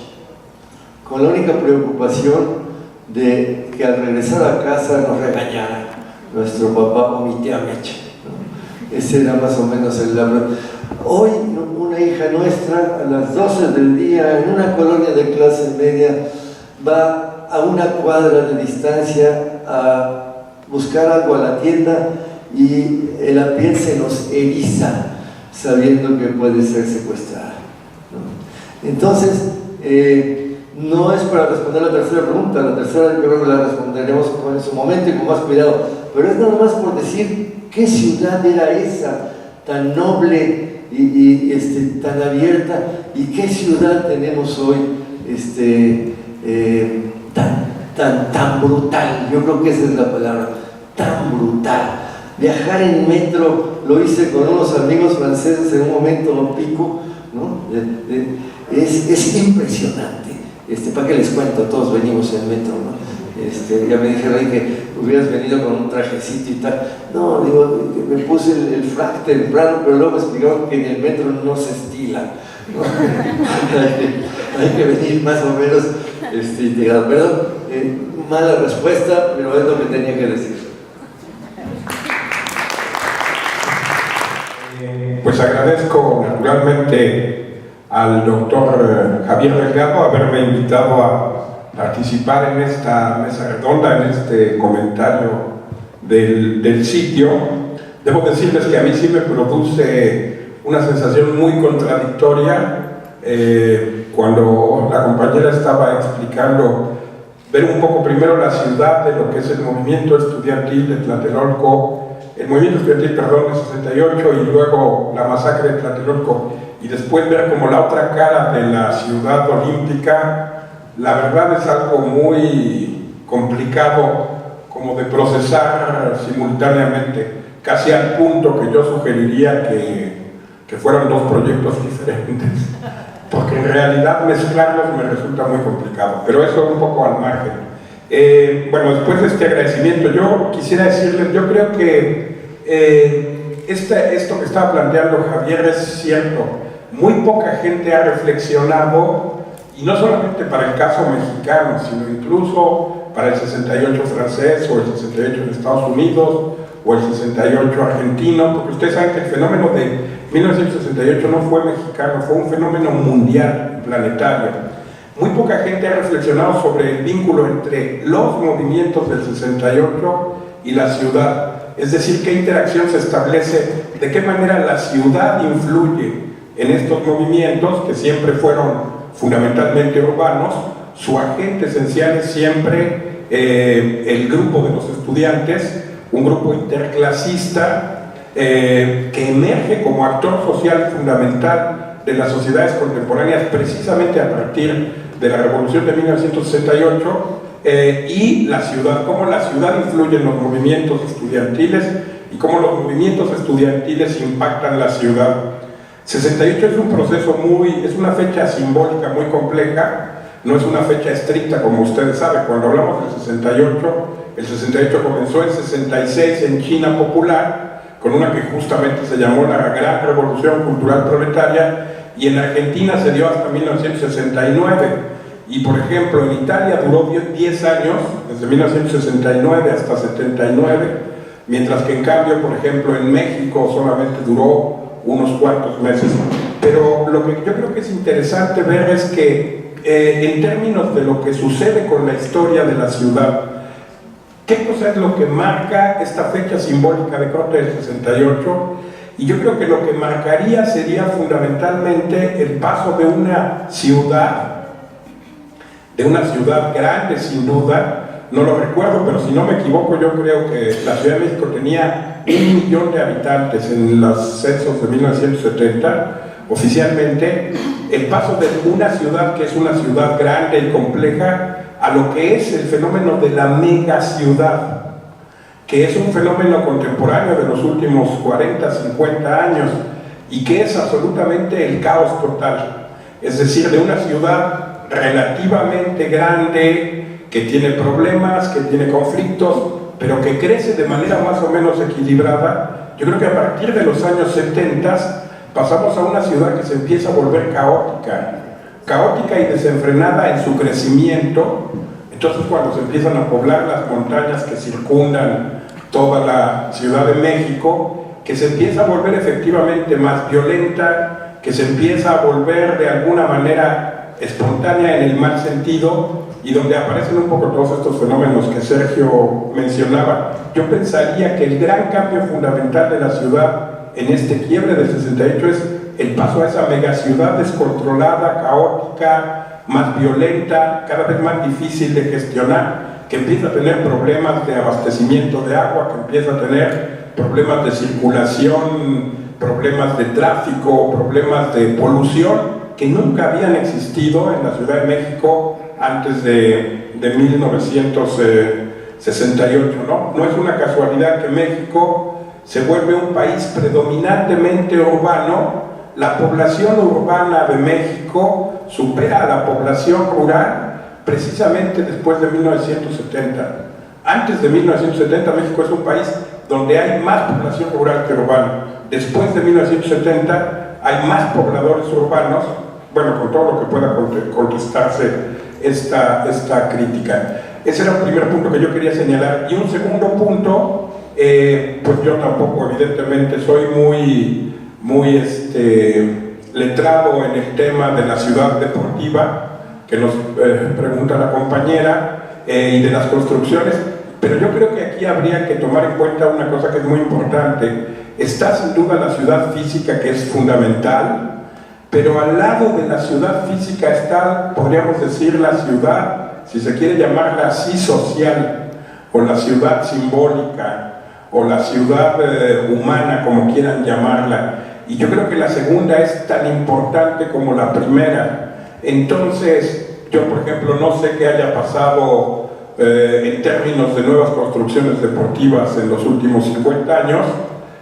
con la única preocupación de que al regresar a casa nos regañara nuestro papá o mi tía Mecha, ¿no? Ese era más o menos el labro. Hoy una hija nuestra a las 12 del día en una colonia de clase media va a una cuadra de distancia a buscar algo a la tienda y la piel se nos eriza sabiendo que puede ser secuestrada, ¿no? Entonces, no es para responder la tercera pregunta, la tercera yo creo que la responderemos en su momento y con más cuidado, pero es nada más por decir qué ciudad era esa, tan noble y tan abierta, y qué ciudad tenemos hoy tan brutal. Yo creo que esa es la palabra, tan brutal. Viajar en metro, lo hice con unos amigos franceses en un momento pico, ¿no? Es impresionante. ¿Para qué les cuento? Todos venimos en metro, ¿no? Ya me dijeron que hubieras venido con un trajecito y tal. No, digo, me puse el frac temprano, pero luego me explicaron que en el metro no se estila, ¿no? hay que venir más o menos integrado. Perdón, mala respuesta, pero es lo que tenía que decir. Pues agradezco naturalmente al doctor Javier Delgado haberme invitado a participar en esta mesa redonda, en este comentario del sitio. Debo decirles que a mí sí me produce una sensación muy contradictoria cuando la compañera estaba explicando, ver un poco primero la ciudad de lo que es el movimiento estudiantil de Tlatelolco, el movimiento estudiantil, perdón, de 68, y luego la masacre de Tlatelolco, y después ver como la otra cara de la ciudad olímpica. La verdad es algo muy complicado como de procesar simultáneamente, casi al punto que yo sugeriría que fueran dos proyectos diferentes, porque en realidad mezclarlos me resulta muy complicado, pero eso un poco al margen. Bueno, después de este agradecimiento, yo quisiera decirles, yo creo que esto que estaba planteando Javier es cierto. Muy poca gente ha reflexionado, y no solamente para el caso mexicano, sino incluso para el 68 francés, o el 68 en Estados Unidos, o el 68 argentino, porque ustedes saben que el fenómeno de 1968 no fue mexicano, fue un fenómeno mundial, planetario. Muy poca gente ha reflexionado sobre el vínculo entre los movimientos del 68 y la ciudad, es decir, qué interacción se establece, de qué manera la ciudad influye en estos movimientos que siempre fueron fundamentalmente urbanos, su agente esencial es siempre el grupo de los estudiantes, un grupo interclasista que emerge como actor social fundamental de las sociedades contemporáneas precisamente a partir de la Revolución de 1968, y la ciudad, cómo la ciudad influye en los movimientos estudiantiles y cómo los movimientos estudiantiles impactan la ciudad. 68 es un proceso es una fecha simbólica muy compleja, no es una fecha estricta como ustedes saben. Cuando hablamos del 68, el 68 comenzó en 66 en China popular, con una que justamente se llamó la Gran Revolución Cultural Proletaria, y en Argentina se dio hasta 1969. Y por ejemplo, en Italia duró 10 años, desde 1969 hasta 79, mientras que en cambio, por ejemplo, en México solamente duró unos cuantos meses. Pero lo que yo creo que es interesante ver es que en términos de lo que sucede con la historia de la ciudad, ¿qué cosa es lo que marca esta fecha simbólica de corte del 68? Y yo creo que lo que marcaría sería fundamentalmente el paso de una ciudad grande sin duda, no lo recuerdo, pero si no me equivoco yo creo que la Ciudad de México tenía 1 millón de habitantes en los censos de 1970, oficialmente, el paso de una ciudad que es una ciudad grande y compleja a lo que es el fenómeno de la megaciudad, que es un fenómeno contemporáneo de los últimos 40, 50 años y que es absolutamente el caos total, es decir, de una ciudad relativamente grande, que tiene problemas, que tiene conflictos, pero que crece de manera más o menos equilibrada. Yo creo que a partir de los años 70 pasamos a una ciudad que se empieza a volver caótica y desenfrenada en su crecimiento. Entonces cuando se empiezan a poblar las montañas que circundan toda la Ciudad de México, que se empieza a volver efectivamente más violenta, que se empieza a volver de alguna manera espontánea en el mal sentido, y donde aparecen un poco todos estos fenómenos que Sergio mencionaba. Yo pensaría que el gran cambio fundamental de la ciudad en este quiebre del 68 es el paso a esa megaciudad descontrolada, caótica, más violenta, cada vez más difícil de gestionar, que empieza a tener problemas de abastecimiento de agua, que empieza a tener problemas de circulación, problemas de tráfico, problemas de polución, que nunca habían existido en la Ciudad de México antes de 1968, ¿no? No es una casualidad que México se vuelve un país predominantemente urbano. La población urbana de México supera a la población rural precisamente después de 1970. Antes de 1970 México es un país donde hay más población rural que urbana. Después de 1970 hay más pobladores urbanos, bueno, con todo lo que pueda contestarse esta crítica. Ese era un primer punto que yo quería señalar. Y un segundo punto, pues yo tampoco evidentemente soy muy letrado en el tema de la ciudad deportiva, que nos pregunta la compañera, y de las construcciones, pero yo creo que aquí habría que tomar en cuenta una cosa que es muy importante. Está sin duda la ciudad física, que es fundamental, pero al lado de la ciudad física está, podríamos decir, la ciudad, si se quiere llamarla así, social, o la ciudad simbólica, o la ciudad humana, como quieran llamarla. Y yo creo que la segunda es tan importante como la primera. Entonces, yo por ejemplo no sé qué haya pasado en términos de nuevas construcciones deportivas en los últimos 50 años,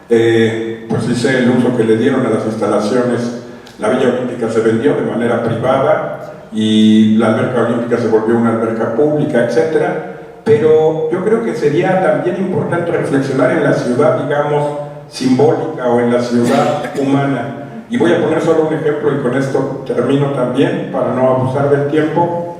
pues sí sé el uso que le dieron a las instalaciones. La Villa Olímpica se vendió de manera privada y la alberca olímpica se volvió una alberca pública, etc. Pero yo creo que sería también importante reflexionar en la ciudad, digamos, simbólica o en la ciudad humana. Y voy a poner solo un ejemplo y con esto termino también para no abusar del tiempo.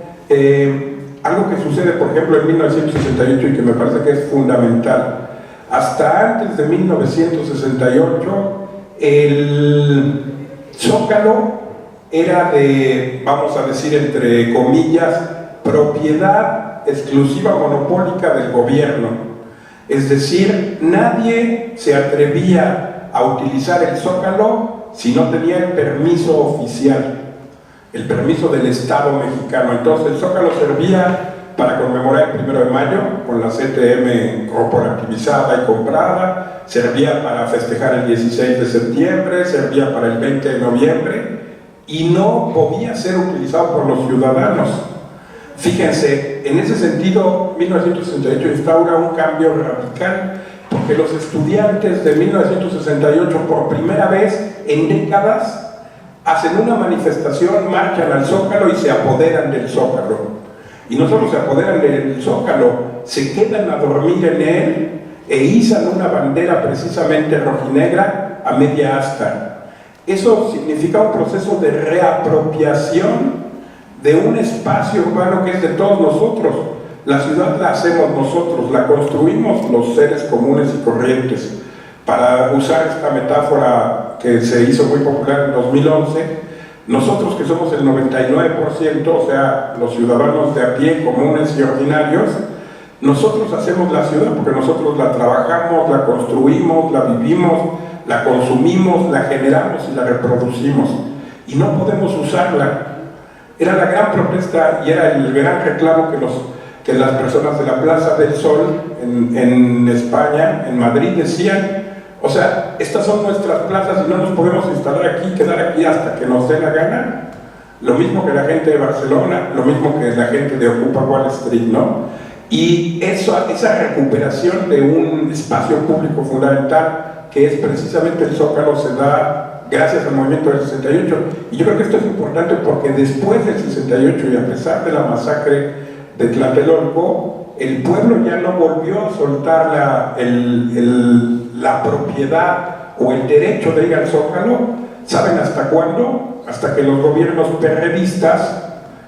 Algo que sucede, por ejemplo, en 1968 y que me parece que es fundamental. Hasta antes de 1968, el Zócalo era de, vamos a decir entre comillas, propiedad exclusiva monopólica del gobierno. Es decir, nadie se atrevía a utilizar el Zócalo si no tenía el permiso oficial. el permiso del Estado mexicano. Entonces el Zócalo servía para conmemorar el 1 de mayo con la CTM corporativizada y comprada, servía para festejar el 16 de septiembre, servía para el 20 de noviembre y no podía ser utilizado por los ciudadanos. Fíjense, en ese sentido 1968 instaura un cambio radical, porque los estudiantes de 1968 por primera vez en décadas hacen una manifestación, marchan al Zócalo y se apoderan del Zócalo. Y no solo se apoderan del Zócalo, se quedan a dormir en él e izan una bandera precisamente rojinegra a media asta. Eso significa un proceso de reapropiación de un espacio urbano que es de todos nosotros. La ciudad la hacemos nosotros, la construimos los seres comunes y corrientes. Para usar esta metáfora que se hizo muy popular en 2011, nosotros que somos el 99%, o sea, los ciudadanos de a pie, comunes y ordinarios, nosotros hacemos la ciudad porque nosotros la trabajamos, la construimos, la vivimos, la consumimos, la generamos y la reproducimos. Y no podemos usarla. Era la gran protesta y era el gran reclamo que las personas de la Plaza del Sol en España, en Madrid, decían. O sea, estas son nuestras plazas y no nos podemos instalar aquí, quedar aquí hasta que nos dé la gana. Lo mismo que la gente de Barcelona, lo mismo que la gente de Ocupa Wall Street, ¿no? Y esa recuperación de un espacio público fundamental, que es precisamente el Zócalo, se da gracias al movimiento del 68. Y yo creo que esto es importante porque después del 68 y a pesar de la masacre de Tlatelolco, el pueblo ya no volvió a soltar la propiedad o el derecho de ir al Zócalo. ¿Saben hasta cuándo? Hasta que los gobiernos perredistas,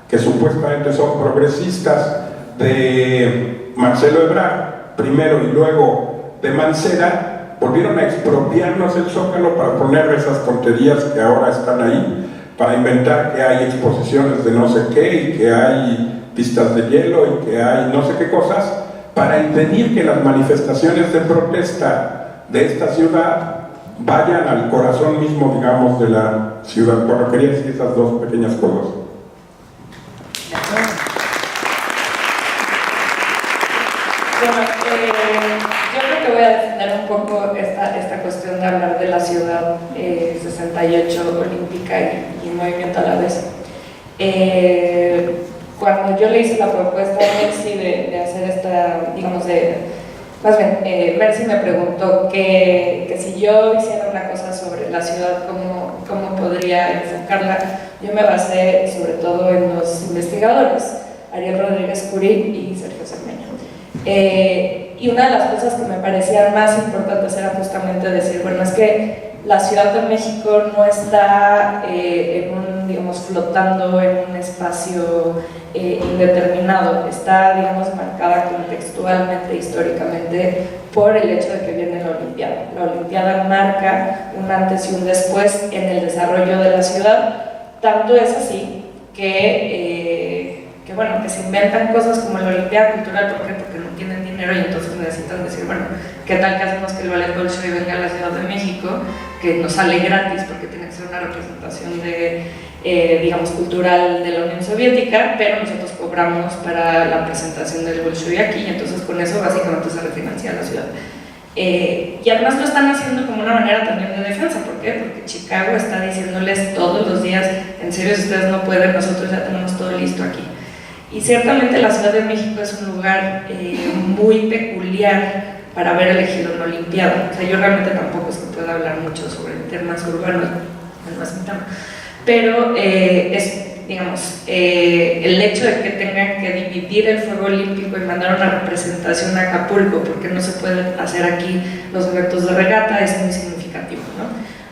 que supuestamente son progresistas, de Marcelo Ebrard primero y luego de Mancera, volvieron a expropiarnos el Zócalo para poner esas tonterías que ahora están ahí, para inventar que hay exposiciones de no sé qué y que hay pistas de hielo y que hay no sé qué cosas, para impedir que las manifestaciones de protesta de esta ciudad vayan al corazón mismo, digamos, de la ciudad. Bueno, quería decir esas dos pequeñas cosas. Bueno, yo creo que voy a defender un poco esta cuestión de hablar de la ciudad 68 olímpica y movimiento a la vez. Cuando yo le hice la propuesta a Mercy de hacer esta, digamos, más bien, Mercy me preguntó que si yo hiciera una cosa sobre la ciudad, ¿cómo podría enfocarla? Yo me basé sobre todo en los investigadores, Ariel Rodríguez Curí y Sergio Cermeño. Y una de las cosas que me parecían más importantes era justamente decir, bueno, es que la Ciudad de México no está digamos, flotando en un espacio indeterminado, está, digamos, marcada contextualmente, históricamente, por el hecho de que viene la Olimpiada. La Olimpiada marca un antes y un después en el desarrollo de la ciudad, tanto es así que bueno, que se inventan cosas como la Olimpiada Cultural, ¿por qué? Porque no tienen dinero y entonces necesitan decir, bueno, ¿qué tal que hacemos que el Ballet Bolshoi venga a la Ciudad de México, que nos sale gratis porque tiene que ser una representación digamos, cultural de la Unión Soviética, pero nosotros cobramos para la presentación del Bolshoi aquí, y entonces con eso básicamente se refinancia la ciudad. Y además lo están haciendo como una manera también de defensa. ¿Por qué? Porque Chicago está diciéndoles todos los días, en serio, si ustedes no pueden, nosotros ya tenemos todo listo aquí. Y ciertamente la Ciudad de México es un lugar muy peculiar para haber elegido una Olimpiada. O sea, yo realmente tampoco es que pueda hablar mucho sobre temas urbanos, no es mi tema, pero es, digamos, el hecho de que tengan que dividir el fuego olímpico y mandar una representación a Acapulco, porque no se pueden hacer aquí los eventos de regata, es muy significativo, ¿no?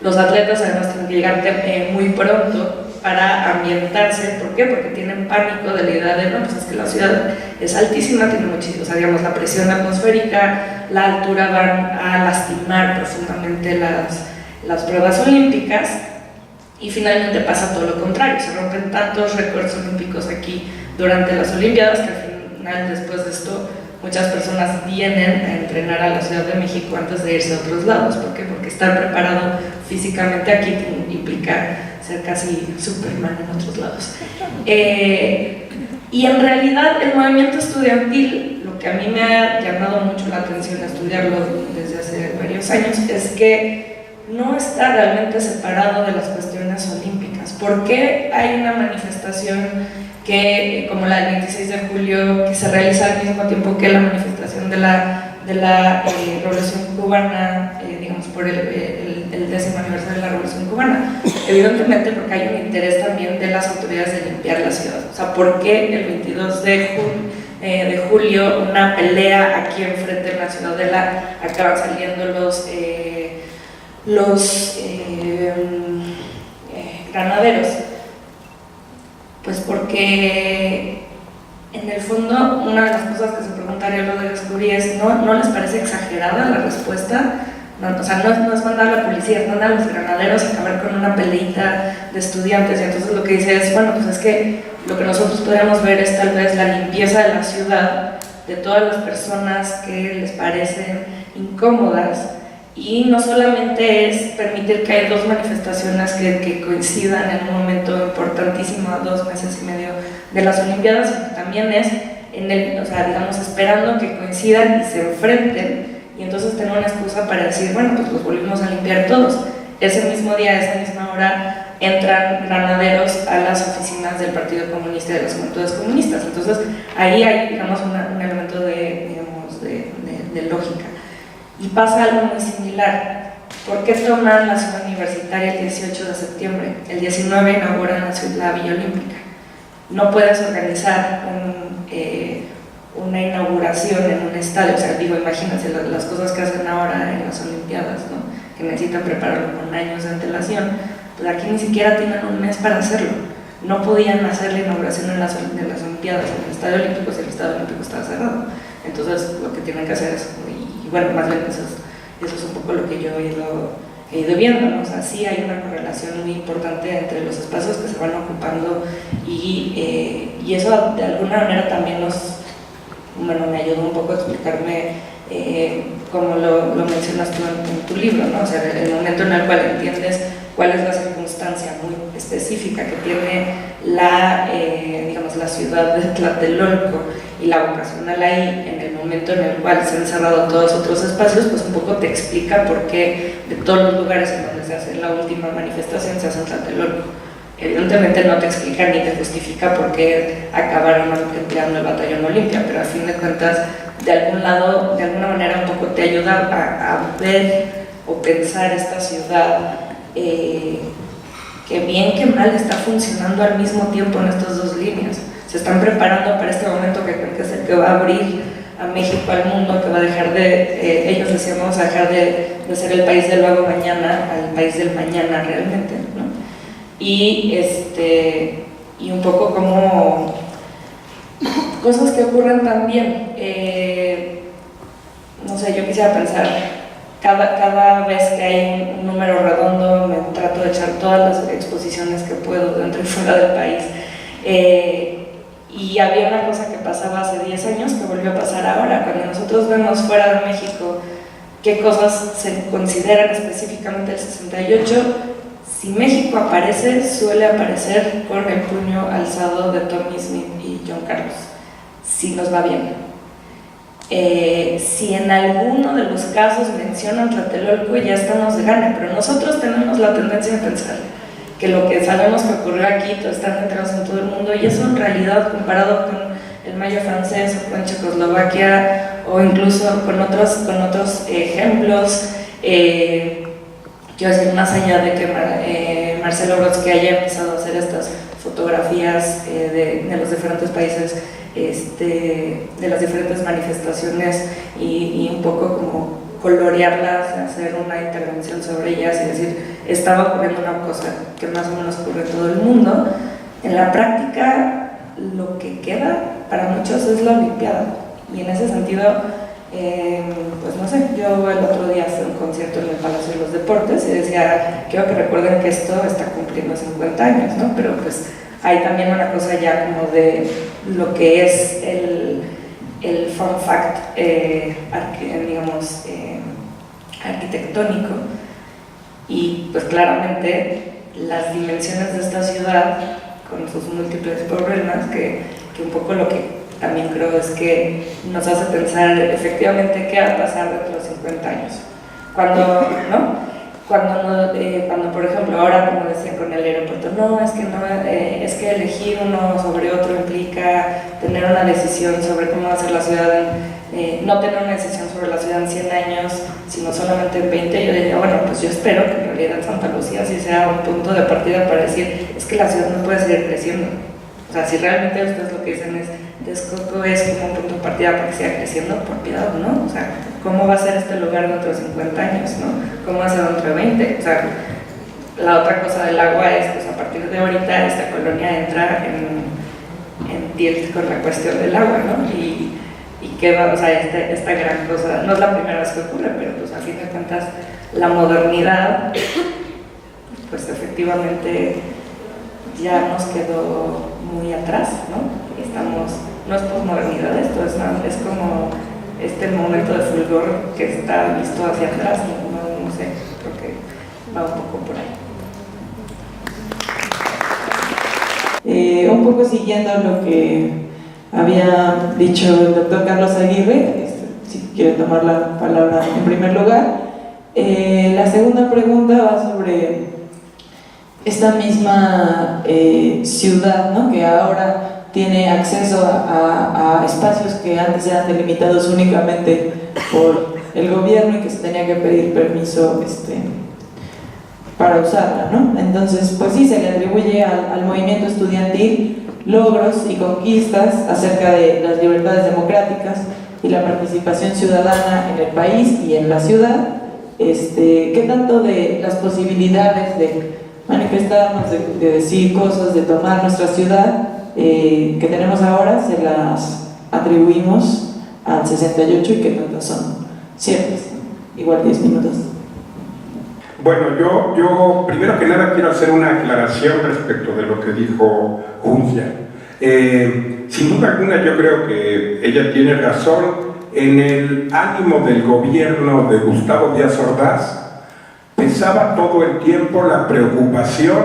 Los atletas además tienen que llegar muy pronto para ambientarse. ¿Por qué? Porque tienen pánico de la idea de, no, pues es que la ciudad es altísima, tiene muchísimo, o sea, digamos, la presión atmosférica, la altura van a lastimar profundamente las pruebas olímpicas, y finalmente pasa todo lo contrario, se rompen tantos récords olímpicos aquí durante las Olimpiadas que al final, después de esto, muchas personas vienen a entrenar a la Ciudad de México antes de irse a otros lados. ¿Por qué? Porque estar preparado físicamente aquí implica ser casi Superman en otros lados. Y en realidad el movimiento estudiantil, lo que a mí me ha llamado mucho la atención estudiarlo desde hace varios años, es que no está realmente separado de las cuestiones olímpicas. ¿Por qué hay una manifestación que, como la del 26 de julio, que se realiza al mismo tiempo que la manifestación de la Revolución Cubana, digamos, por el 10º aniversario de la Revolución Cubana? Evidentemente porque hay un interés también de las autoridades de limpiar la ciudad. O sea, ¿por qué el 22 de julio una pelea aquí enfrente en la Ciudadela acaban saliendo los granaderos? Pues porque en el fondo una de las cosas que se preguntaría lo de descubrir es, ¿no les parece exagerada la respuesta? No, o sea, no es mandar a la policía, es mandar a los granaderos a acabar con una peleita de estudiantes. Y entonces lo que dice es, bueno, pues es que lo que nosotros podríamos ver es tal vez la limpieza de la ciudad, de todas las personas que les parecen incómodas, y no solamente es permitir que haya dos manifestaciones que coincidan en un momento importantísimo, a 2 meses y medio de las Olimpiadas, sino que también es, o sea, digamos, esperando que coincidan y se enfrenten, y entonces tener una excusa para decir, bueno, pues los volvimos a limpiar todos. Ese mismo día, esa misma hora, entran granaderos a las oficinas del Partido Comunista y de las Juventudes Comunistas. Entonces, ahí hay, digamos, un elemento de lógica. Y pasa algo muy similar. ¿Por qué toman la ciudad universitaria el 18 de septiembre? El 19 inauguran la Villa Olímpica. No puedes organizar una inauguración en un estadio. O sea, digo, imagínense las cosas que hacen ahora en las Olimpiadas, ¿no? Que necesitan prepararlo con años de antelación. Pues aquí ni siquiera tienen un mes para hacerlo. No podían hacer la inauguración de las Olimpiadas en el Estadio Olímpico si el Estadio Olímpico estaba cerrado. Entonces, lo que tienen que hacer es, y bueno, más bien eso es un poco lo que yo he ido viendo, ¿no? O sea, sí hay una correlación muy importante entre los espacios que se van ocupando y eso de alguna manera también me ayudó un poco a explicarme como lo mencionas tú en tu libro, ¿no? O sea, el momento en el cual entiendes cuál es la circunstancia muy específica que tiene digamos, la ciudad de Tlatelolco y la vocacional ahí, en el momento en el cual se han cerrado todos otros espacios, pues un poco te explica por qué de todos los lugares en donde se hace la última manifestación se hace en Tlatelolco. Evidentemente no te explica ni te justifica por qué acabaron empleando el batallón Olimpia, pero a fin de cuentas, de algún lado, de alguna manera un poco te ayuda a ver o pensar esta ciudad que bien que mal está funcionando al mismo tiempo en estas dos líneas. Se están preparando para este momento que creo que es el que va a abrir a México al mundo, que va a dejar ellos decían, vamos a dejar de ser el país del luego mañana al país del mañana realmente, ¿no? Y un poco como cosas que ocurren también, no sé, yo quisiera pensar, cada vez que hay un número redondo me trato de echar todas las exposiciones que puedo dentro y fuera del país, y había una cosa que pasaba hace 10 años que volvió a pasar ahora. Cuando nosotros vemos fuera de México qué cosas se consideran específicamente el 68, si México aparece, suele aparecer con el puño alzado de Tommy Smith y John Carlos, si nos va bien. Si en alguno de los casos mencionan Tlatelolco, ya estamos de gana, pero nosotros tenemos la tendencia a pensar que lo que sabemos que ocurrió aquí están centrados en todo el mundo, y eso en realidad, comparado con el Mayo francés o con Checoslovaquia o incluso con otros ejemplos, quiero decir, más allá de que Marcelo Brodsky haya empezado a hacer estas fotografías de los diferentes países, de las diferentes manifestaciones y un poco como colorearlas, hacer una intervención sobre ellas y decir, estaba ocurriendo una cosa que más o menos ocurre en todo el mundo. En la práctica, lo que queda para muchos es la Olimpiada, y en ese sentido, pues no sé, yo el otro día fui a un concierto en el Palacio de los Deportes y decía, quiero que recuerden que esto está cumpliendo 50 años, ¿no? Pero pues hay también una cosa ya como de lo que es el fun fact, digamos, arquitectónico, y pues claramente las dimensiones de esta ciudad con sus múltiples problemas, que un poco lo que también creo es que nos hace pensar efectivamente qué va a pasar dentro de 50 años. Cuando, ¿no? Cuando, por ejemplo, ahora, como decía con el aeropuerto, es que elegir uno sobre otro implica tener una decisión sobre cómo va a ser la ciudad, no tener una decisión sobre la ciudad en 100 años, sino solamente en 20. Yo diría, bueno, pues yo espero que en realidad Santa Lucía sí sea un punto de partida para decir, es que la ciudad no puede seguir creciendo. O sea, si realmente ustedes lo que dicen es, Texcoco es como un punto de partida para que siga creciendo, por piedad, ¿no? O sea, ¿cómo va a ser este lugar dentro de 50 años, no? ¿Cómo va a ser dentro de 20? O sea, la otra cosa del agua es, pues a partir de ahorita esta colonia entra en tilt con la cuestión del agua, ¿no? Y qué va, o sea, esta gran cosa, no es la primera vez que ocurre, pero pues a fin de cuentas la modernidad, pues efectivamente ya nos quedó muy atrás, ¿no? No es posmodernidad esto, es como este momento de fulgor que está visto hacia atrás, no sé, creo que va un poco por ahí. Un poco siguiendo lo que había dicho el doctor Carlos Aguirre, si quiere tomar la palabra en primer lugar, la segunda pregunta va sobre esta misma ciudad, ¿no? Que ahora tiene acceso a espacios que antes eran delimitados únicamente por el gobierno y que se tenía que pedir permiso para usarla, ¿no? Entonces, pues sí, se le atribuye al movimiento estudiantil logros y conquistas acerca de las libertades democráticas y la participación ciudadana en el país y en la ciudad. ¿Qué tanto de las posibilidades de manifestarnos, de decir cosas, de tomar nuestra ciudad que tenemos ahora, se las atribuimos al 68 y qué tantas son ciertas? Igual 10 minutos. Bueno, yo primero que nada quiero hacer una aclaración respecto de lo que dijo Juncia. Sin duda alguna yo creo que ella tiene razón en el ánimo del gobierno de Gustavo Díaz Ordaz. Pesaba todo el tiempo la preocupación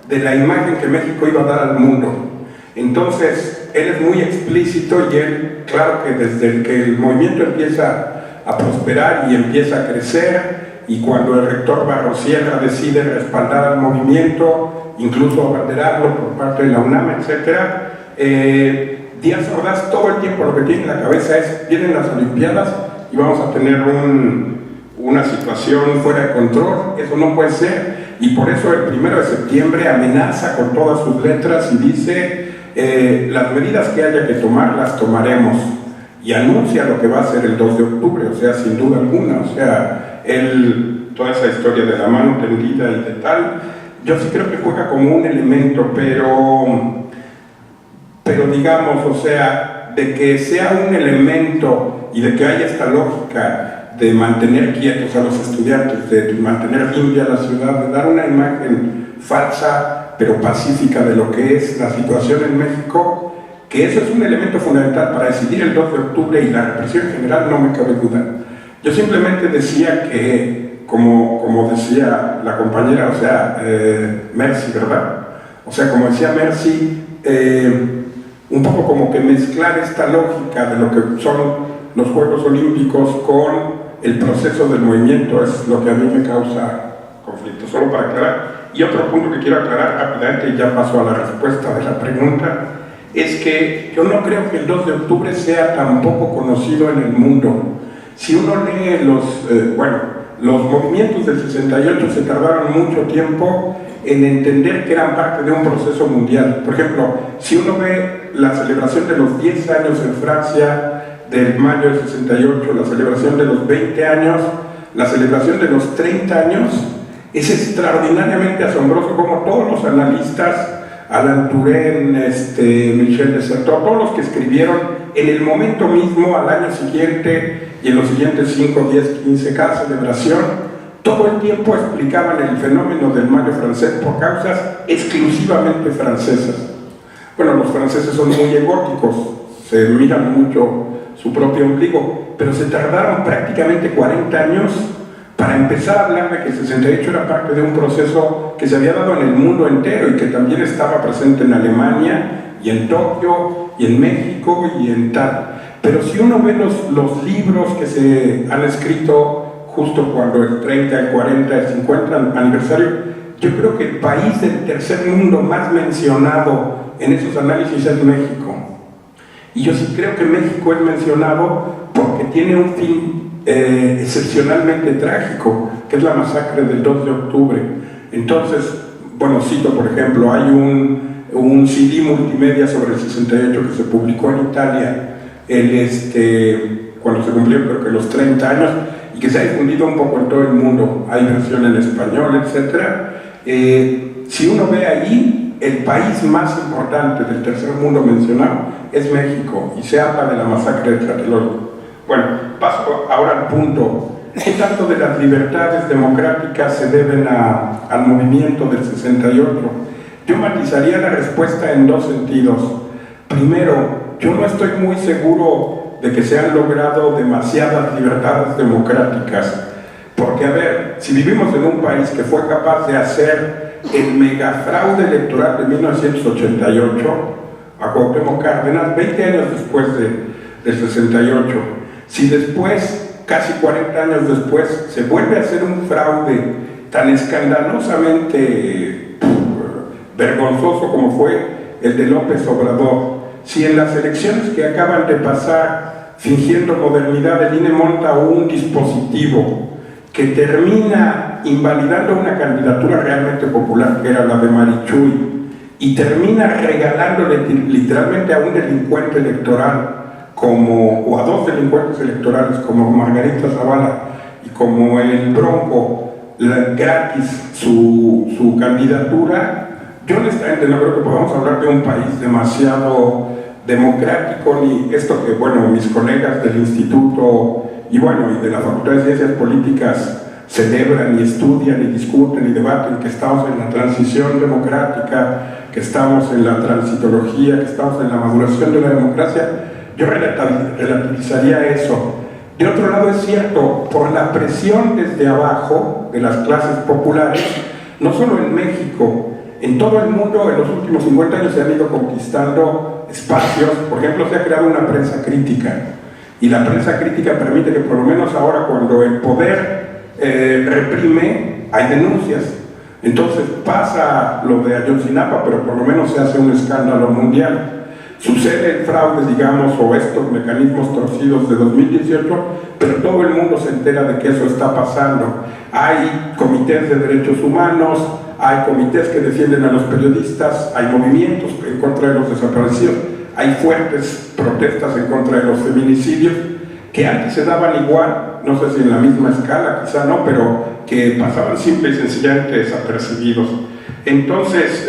de la imagen que México iba a dar al mundo. Entonces, él es muy explícito y él, claro que desde que el movimiento empieza a prosperar y empieza a crecer, y cuando el rector Barrosierra decide respaldar al movimiento, incluso abanderarlo por parte de la UNAM, etc., Díaz Ordaz todo el tiempo lo que tiene en la cabeza es, vienen las Olimpiadas y vamos a tener una situación fuera de control, eso no puede ser, y por eso el 1 de septiembre amenaza con todas sus letras y dice, las medidas que haya que tomar, las tomaremos, y anuncia lo que va a ser el 2 de octubre, o sea, sin duda alguna, o sea, toda esa historia de la mano tendida y de tal, yo sí creo que juega como un elemento, pero digamos, o sea, de que sea un elemento y de que haya esta lógica de mantener quietos a los estudiantes, de mantener limpia la ciudad, de dar una imagen falsa pero pacífica de lo que es la situación en México, que eso es un elemento fundamental para decidir el 2 de octubre y la represión general, no me cabe duda. Yo simplemente decía que, como decía la compañera, o sea, Mercy, ¿verdad? O sea, como decía Mercy, un poco como que mezclar esta lógica de lo que son los Juegos Olímpicos con el proceso del movimiento es lo que a mí me causa conflicto, solo para aclarar. Y otro punto que quiero aclarar rápidamente, y ya paso a la respuesta de la pregunta, es que yo no creo que el 2 de octubre sea tan poco conocido en el mundo. Si uno lee los movimientos del 68 se tardaron mucho tiempo en entender que eran parte de un proceso mundial. Por ejemplo, si uno ve la celebración de los 10 años en Francia, del mayo del 68, la celebración de los 20 años, la celebración de los 30 años, es extraordinariamente asombroso como todos los analistas, Alan Turén, Michel Desertor, todos los que escribieron en el momento mismo, al año siguiente y en los siguientes 5, 10, 15, cada celebración, todo el tiempo explicaban el fenómeno del mayo francés por causas exclusivamente francesas. Bueno, los franceses son muy egóticos, se miran mucho su propio ombligo, pero se tardaron prácticamente 40 años para empezar a hablar de que el 68 era parte de un proceso que se había dado en el mundo entero y que también estaba presente en Alemania y en Tokio y en México y en tal. Pero si uno ve los libros que se han escrito justo cuando el 30, el 40, el 50 aniversario, yo creo que el país del tercer mundo más mencionado en esos análisis es México. Y yo sí creo que México es mencionado porque tiene un fin excepcionalmente trágico, que es la masacre del 2 de octubre. Entonces, bueno, cito por ejemplo, hay un CD multimedia sobre el 68 que se publicó en Italia cuando se cumplieron creo que los 30 años y que se ha difundido un poco en todo el mundo. Hay versión en español, etc. Si uno ve ahí, el país más importante del tercer mundo mencionado es México y se habla de la masacre de Tlatelolco. Bueno, paso ahora al punto. ¿Qué tanto de las libertades democráticas se deben al movimiento del 68? Yo matizaría la respuesta en dos sentidos. Primero, yo no estoy muy seguro de que se han logrado demasiadas libertades democráticas. Porque, a ver, si vivimos en un país que fue capaz de hacer el megafraude electoral de 1988, a Cuauhtémoc Cárdenas, 20 años después del 68, si después, casi 40 años después, se vuelve a hacer un fraude tan escandalosamente vergonzoso como fue el de López Obrador, si en las elecciones que acaban de pasar, fingiendo modernidad, el INE monta un dispositivo que termina invalidando una candidatura realmente popular, que era la de Marichuy, y termina regalándole literalmente a un delincuente electoral, o a dos delincuentes electorales, como Margarita Zavala y como el Bronco, gratis su candidatura. Yo honestamente no creo que podamos hablar de un país demasiado democrático, ni esto que, bueno, mis colegas del instituto y de la Facultad de Ciencias Políticas celebran y estudian y discuten y debaten, que estamos en la transición democrática, que estamos en la transitología, que estamos en la maduración de la democracia. Yo relativizaría eso. De otro lado, es cierto, por la presión desde abajo de las clases populares, no solo en México, en todo el mundo en los últimos 50 años se han ido conquistando espacios. Por ejemplo, se ha creado una prensa crítica, y la prensa crítica permite que por lo menos ahora, cuando el poder reprime, hay denuncias. Entonces pasa lo de Ayotzinapa, pero por lo menos se hace un escándalo mundial. Sucede el fraude, digamos, o estos mecanismos torcidos de 2018, pero todo el mundo se entera de que eso está pasando. Hay comités de derechos humanos, hay comités que defienden a los periodistas, hay movimientos en contra de los desaparecidos, hay fuertes protestas en contra de los feminicidios, que antes se daban igual, no sé si en la misma escala, quizá no, pero que pasaban simple y sencillamente desapercibidos. Entonces,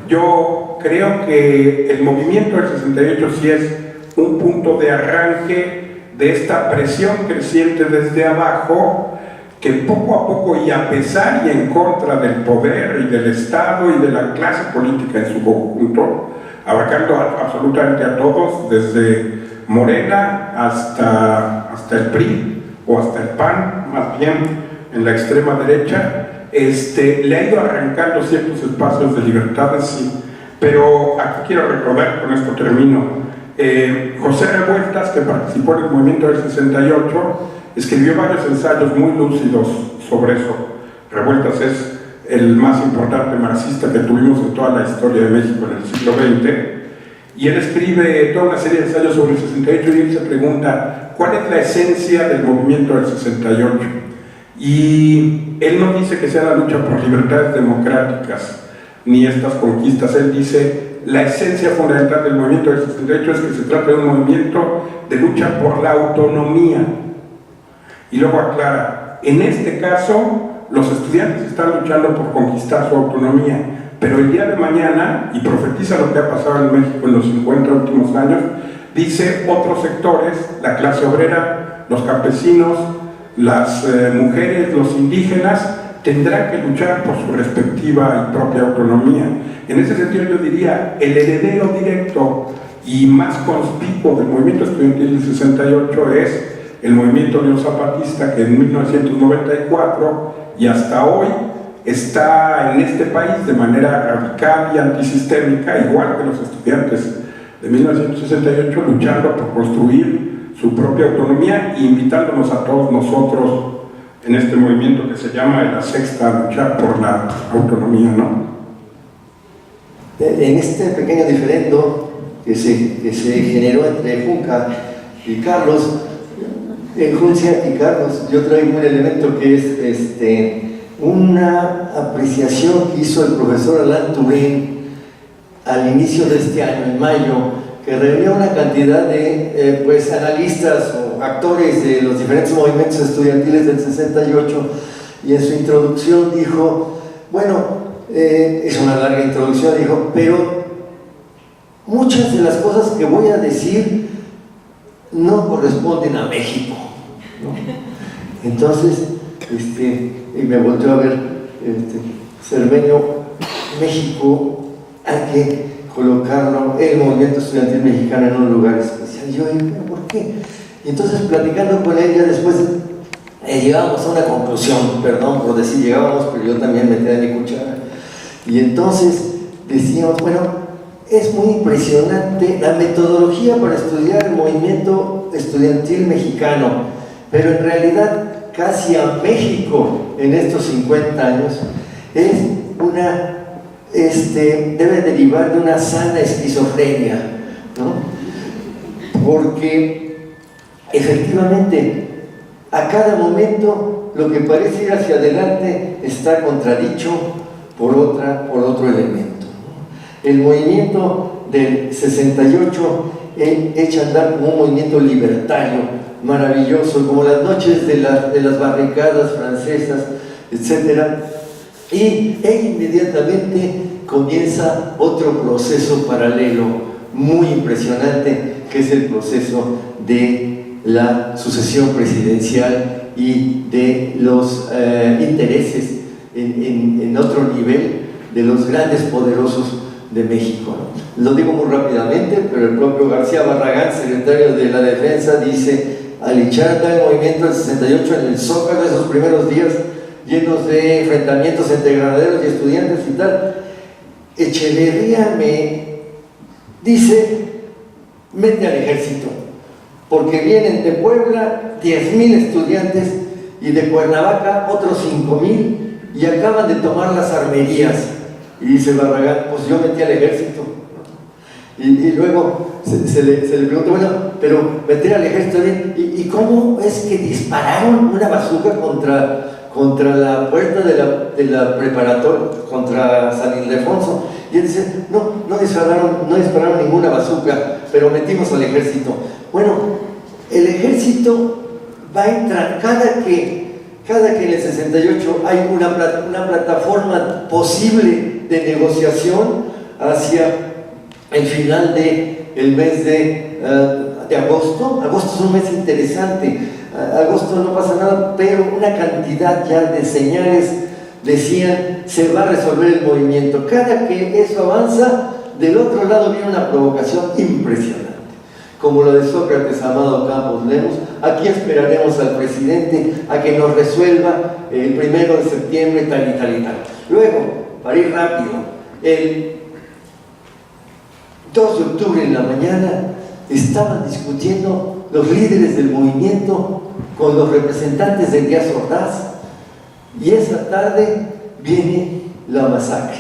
yo creo que el movimiento del 68 sí es un punto de arranque de esta presión creciente desde abajo, que poco a poco, y a pesar y en contra del poder y del Estado y de la clase política en su conjunto, abarcando absolutamente a todos, desde Morena hasta el PRI, o hasta el PAN, más bien en la extrema derecha, le ha ido arrancando ciertos espacios de libertades, sí. Pero aquí quiero recordar, con esto termino, José Revueltas, que participó en el movimiento del 68, escribió varios ensayos muy lúcidos sobre eso. Revueltas es el más importante marxista que tuvimos en toda la historia de México en el siglo XX, y él escribe toda una serie de ensayos sobre el 68 y él se pregunta, ¿cuál es la esencia del movimiento del 68? Y él no dice que sea la lucha por libertades democráticas, ni estas conquistas. Él dice, la esencia fundamental del movimiento del 68 es que se trata de un movimiento de lucha por la autonomía. Y luego aclara, en este caso, los estudiantes están luchando por conquistar su autonomía, pero el día de mañana, y profetiza lo que ha pasado en México en los 50 últimos años, dice otros sectores, la clase obrera, los campesinos, las mujeres, los indígenas, tendrán que luchar por su respectiva y propia autonomía. En ese sentido yo diría, el heredero directo y más conspicuo del movimiento estudiantil del 68 es el movimiento neozapatista que en 1994 y hasta hoy está en este país de manera radical y antisistémica, igual que los estudiantes de 1968, luchando por construir su propia autonomía e invitándonos a todos nosotros en este movimiento que se llama La Sexta a luchar por la autonomía, ¿no? En este pequeño diferendo que se generó entre Junca y Carlos, Juncia y Carlos, yo traigo un elemento que es una apreciación que hizo el profesor Alain Touraine al inicio de este año, en mayo, que reunió una cantidad de analistas o actores de los diferentes movimientos estudiantiles del 68, y en su introducción dijo, bueno, es una larga introducción, dijo, pero muchas de las cosas que voy a decir no corresponden a México, ¿no? Entonces, y me volteó a ver, Cermeño, México hay que colocarlo, el movimiento estudiantil mexicano, en un lugar especial. Y yo, ¿por qué? Y entonces, platicando con ella, después llegábamos a una conclusión, perdón por decir llegábamos, pero yo también metía mi cuchara. Y entonces decíamos, bueno, es muy impresionante la metodología para estudiar el movimiento estudiantil mexicano, pero en realidad casi a México en estos 50 años es una, debe derivar de una sana esquizofrenia, ¿no? Porque efectivamente a cada momento lo que parece ir hacia adelante está contradicho por otro elemento, ¿no? El movimiento del 68 echa a andar como un movimiento libertario maravilloso, como las noches de las barricadas francesas, etc. E inmediatamente comienza otro proceso paralelo muy impresionante, que es el proceso de la sucesión presidencial y de los intereses en otro nivel de los grandes poderosos de México, ¿no? Lo digo muy rápidamente, pero el propio García Barragán, secretario de la Defensa, dice: al echar el movimiento del 68 en el Zócalo, esos primeros días llenos de enfrentamientos entre granaderos y estudiantes y tal, Echeverría me dice: mete al ejército, porque vienen de Puebla 10,000 estudiantes y de Cuernavaca otros 5,000 y acaban de tomar las armerías. Y dice Barragán: pues yo metí al ejército. Y luego se le pregunta: bueno, pero meter al ejército bien, ¿y cómo es que dispararon una bazuca contra la puerta de la preparatoria, contra San Ildefonso? Y él dice: no dispararon ninguna bazuca, pero metimos al ejército. Bueno, el ejército va a entrar cada que en el 68 hay una plataforma posible de negociación hacia el final del mes de agosto. Agosto es un mes interesante. Agosto no pasa nada, pero una cantidad ya de señales decían: se va a resolver el movimiento. Cada que eso avanza, del otro lado viene una provocación impresionante, como la de Sócrates, Amado Campos Lemos: aquí esperaremos al presidente a que nos resuelva el 1 de septiembre, tal y tal y tal. Luego, para ir rápido, el 2 de octubre en la mañana estaban discutiendo los líderes del movimiento con los representantes de Díaz Ordaz, y esa tarde viene la masacre.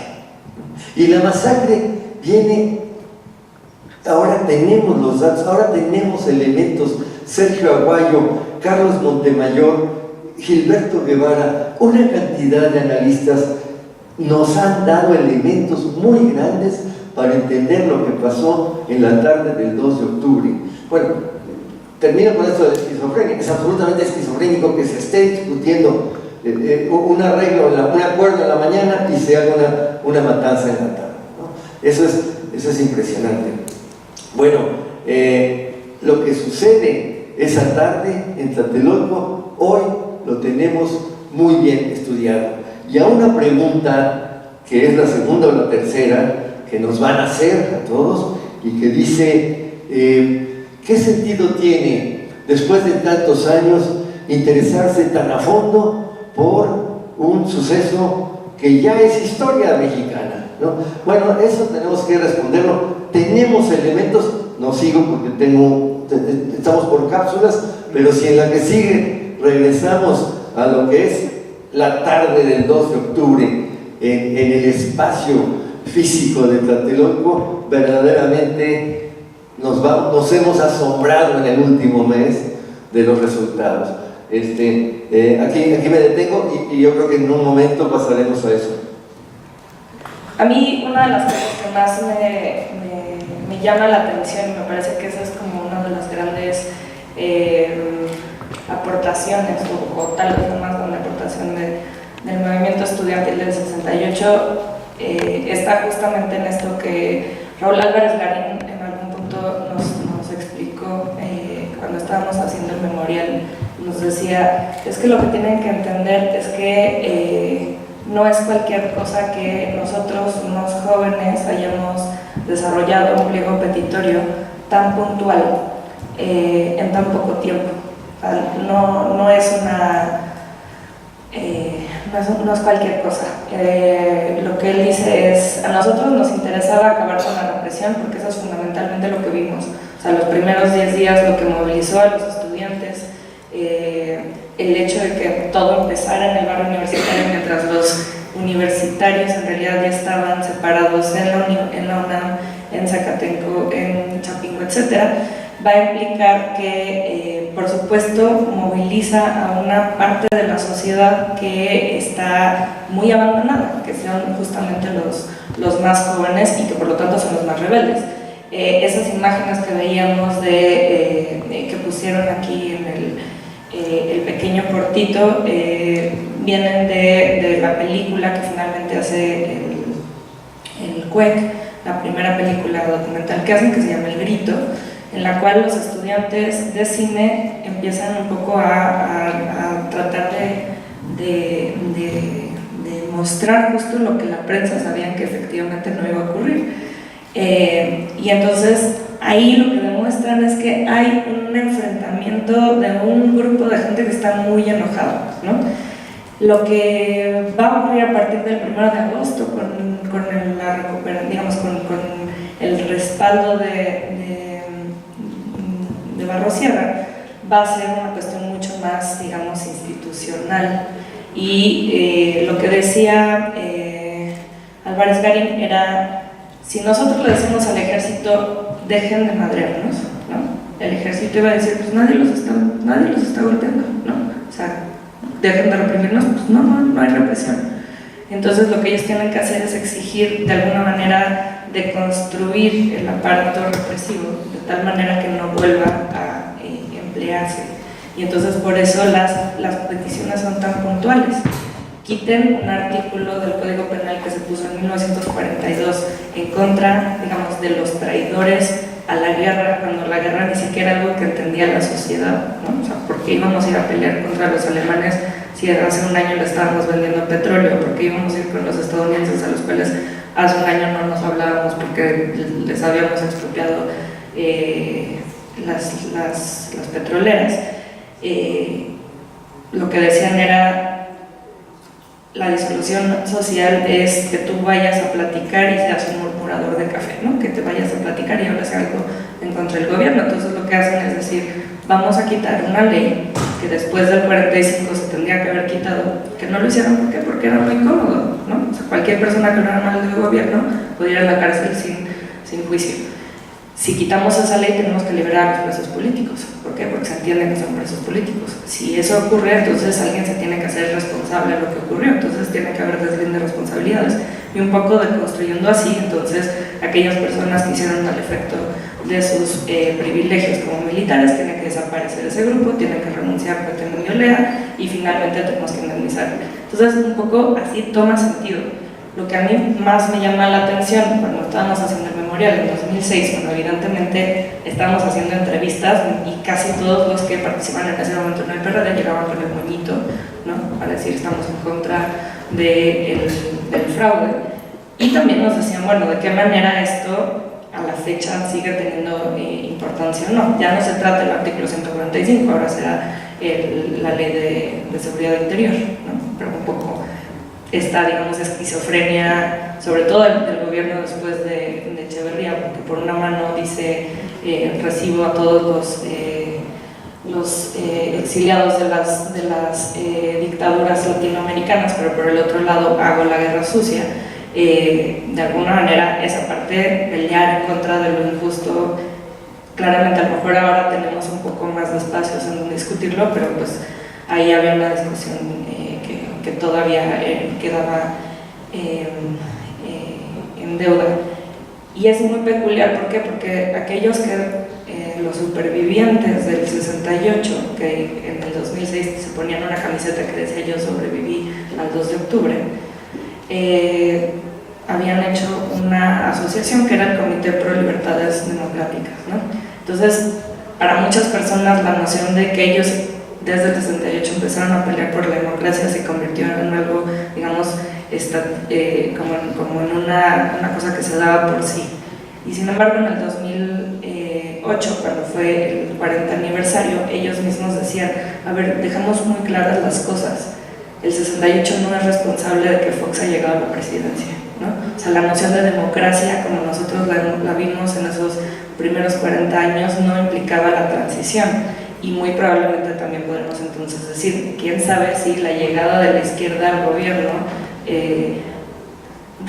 Y la masacre viene, ahora tenemos los datos, ahora tenemos elementos: Sergio Aguayo, Carlos Montemayor, Gilberto Guevara, una cantidad de analistas nos han dado elementos muy grandes para entender lo que pasó en la tarde del 2 de octubre. Bueno, termino con esto de esquizofrenia. Es absolutamente esquizofrénico que se esté discutiendo un arreglo, un acuerdo en la mañana y se haga una matanza en la tarde, ¿no? Eso es impresionante. Bueno, lo que sucede esa tarde en Tlatelolco, hoy lo tenemos muy bien estudiado. Y a una pregunta, que es la segunda o la tercera, que nos van a hacer a todos, y que dice: ¿qué sentido tiene después de tantos años, interesarse tan a fondo por un suceso que ya es historia mexicana, ¿no? Bueno, eso tenemos que responderlo. Tenemos elementos, no sigo porque estamos por cápsulas, pero si en la que sigue regresamos a lo que es la tarde del 2 de octubre en el espacio físico de Tlatelolco, verdaderamente nos hemos asombrado en el último mes de los resultados. Aquí me detengo y yo creo que en un momento pasaremos a eso. A mí una de las cosas que más me llama la atención, y me parece que esa es como una de las grandes aportaciones, o tal vez la más grande aportación del movimiento estudiantil del 68, está justamente en esto que Raúl Álvarez Garín en algún punto nos explicó cuando estábamos haciendo el memorial. Nos decía, es que lo que tienen que entender es que no es cualquier cosa que nosotros, unos jóvenes, hayamos desarrollado un pliego petitorio tan puntual en tan poco tiempo. No es no es cualquier cosa. Lo que él dice es, a nosotros nos interesaba acabar con la represión porque eso es fundamentalmente lo que vimos. O sea, los primeros 10 días lo que movilizó a los estudiantes, el hecho de que todo empezara en el barrio universitario mientras los universitarios en realidad ya estaban separados en la UNAM, en Zacatenco, en Chapingo, etc., va a implicar que, por supuesto, moviliza a una parte de la sociedad que está muy abandonada, que son justamente los más jóvenes y que por lo tanto son los más rebeldes. Esas imágenes que veíamos que pusieron aquí en el pequeño cortito vienen de la película que finalmente hace el CUEC, la primera película documental que hacen, que se llama El Grito, en la cual los estudiantes de cine empiezan un poco a tratar de mostrar justo lo que la prensa sabían que efectivamente no iba a ocurrir. Y entonces ahí lo que demuestran es que hay un enfrentamiento de un grupo de gente que está muy enojado, ¿no? Lo que va a ocurrir a partir del 1 de agosto con la recuperación, digamos, con el respaldo de Barros Sierra, va a ser una cuestión mucho más, digamos, institucional. Y lo que decía Álvarez Garín era, si nosotros le decimos al ejército, dejen de madrearnos, ¿no? El ejército iba a decir, pues nadie los está golpeando, ¿no? O sea, dejen de reprimirnos, pues no hay represión. Entonces lo que ellos tienen que hacer es exigir de alguna manera de construir el aparato represivo de tal manera que no vuelva a emplearse. Y entonces por eso las peticiones son tan puntuales. Quiten un artículo del Código Penal que se puso en 1942 en contra, digamos, de los traidores a la guerra, cuando la guerra ni siquiera era algo que entendía la sociedad, ¿no? O sea, ¿por qué íbamos a ir a pelear contra los alemanes si hace un año le estábamos vendiendo petróleo? ¿Por qué íbamos a ir con los estadounidenses a los cuales hace un año no nos hablábamos porque les habíamos expropiado las petroleras? Lo que decían era, la disolución social es que tú vayas a platicar y seas un murmurador de café, ¿no? Que te vayas a platicar y hables algo en contra del gobierno. Entonces lo que hacen es decir, vamos a quitar una ley que después del 45 se tendría que haber quitado, que no lo hicieron. ¿Por qué? Porque era muy cómodo, ¿no? O sea, cualquier persona que no era mal del gobierno podía ir a la cárcel sin juicio. Si quitamos esa ley tenemos que liberar a los presos políticos. ¿Por qué? Porque se entiende que son presos políticos. Si eso ocurre, entonces alguien se tiene que hacer responsable de lo que ocurrió, entonces tiene que haber deslinde de responsabilidades. Y un poco deconstruyendo así, entonces aquellas personas que hicieron al efecto de sus privilegios como militares, tienen que desaparecer ese grupo, tienen que renunciar a Cuauhtémoc y Olea y finalmente tenemos que indemnizar. Entonces un poco así toma sentido. Lo que a mí más me llama la atención cuando estábamos haciendo el memorial en 2006, cuando evidentemente estábamos haciendo entrevistas y casi todos los que participan en ese momento en el PRD llegaban con el moñito, ¿no? Para decir estamos en contra del fraude. Y también nos decían, bueno, ¿de qué manera esto a la fecha sigue teniendo importancia o no. Ya no se trata del artículo 145, ahora será la ley de seguridad interior, ¿no? Pero un poco esta, digamos, esquizofrenia, sobre todo del gobierno después de Echeverría, porque por una mano dice recibo a todos los exiliados de las dictaduras latinoamericanas, pero por el otro lado hago la guerra sucia. De alguna manera esa parte, pelear en contra de lo injusto, claramente a lo mejor ahora tenemos un poco más de espacios en donde discutirlo, pero pues ahí había una discusión que todavía quedaba en deuda. Y es muy peculiar, ¿por qué? Porque aquellos los supervivientes del 68, que en el 2006 se ponían una camiseta que decía yo sobreviví al 2 de octubre, habían hecho una asociación que era el Comité Pro Libertades Democráticas, ¿no? Entonces, para muchas personas la noción de que ellos desde el 68 empezaron a pelear por la democracia se convirtió en algo, digamos, como en una cosa que se daba por sí. Y sin embargo, en el 2008, cuando fue el 40 aniversario, ellos mismos decían, a ver, dejamos muy claras las cosas. El 68 no es responsable de que Fox haya llegado a la presidencia, ¿no? O sea, la noción de democracia, como nosotros la vimos en esos primeros 40 años, no implicaba la transición. Y muy probablemente también podemos entonces decir, quién sabe si la llegada de la izquierda al gobierno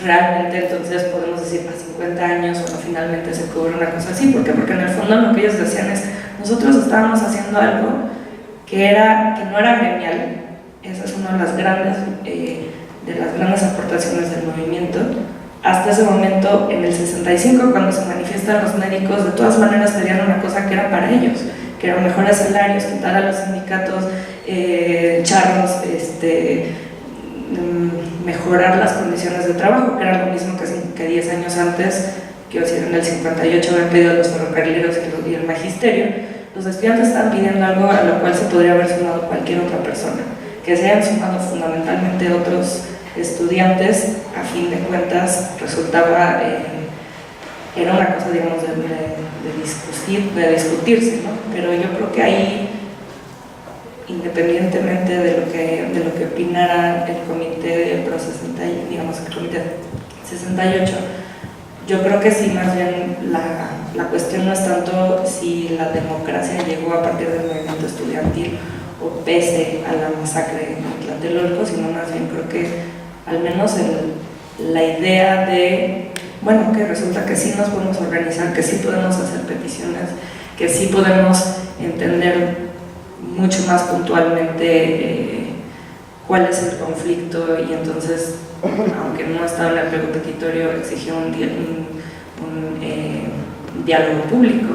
realmente entonces podemos decir a 50 años o no, finalmente se cubre una cosa así. ¿Por qué? Porque en el fondo lo que ellos decían es, nosotros estábamos haciendo algo que no era gremial. Esa es una de las grandes aportaciones del movimiento. Hasta ese momento, en el 65, cuando se manifiestan los médicos, de todas maneras pedían una cosa que era para ellos, que eran mejores salarios, quitar a los sindicatos charros, mejorar las condiciones de trabajo, que era lo mismo que 10 años antes, que en el 58 habían pedido los ferrocarrileros y el magisterio. Los estudiantes estaban pidiendo algo a lo cual se podría haber sumado cualquier otra persona, que se hayan sumado fundamentalmente otros estudiantes, a fin de cuentas resultaba, era una cosa, digamos, de discutirse, ¿no? Pero yo creo que ahí, independientemente de lo que opinara el comité Pro 60, digamos, el comité 68, yo creo que sí, más bien la cuestión no es tanto si la democracia llegó a partir del movimiento estudiantil o pese a la masacre en Tlatelolco, sino más bien creo que al menos la idea de, bueno, que resulta que sí nos podemos organizar, que sí podemos hacer peticiones, que sí podemos entender mucho más puntualmente cuál es el conflicto, y entonces, aunque no estaba en el pliego petitorio, exigió un diálogo público,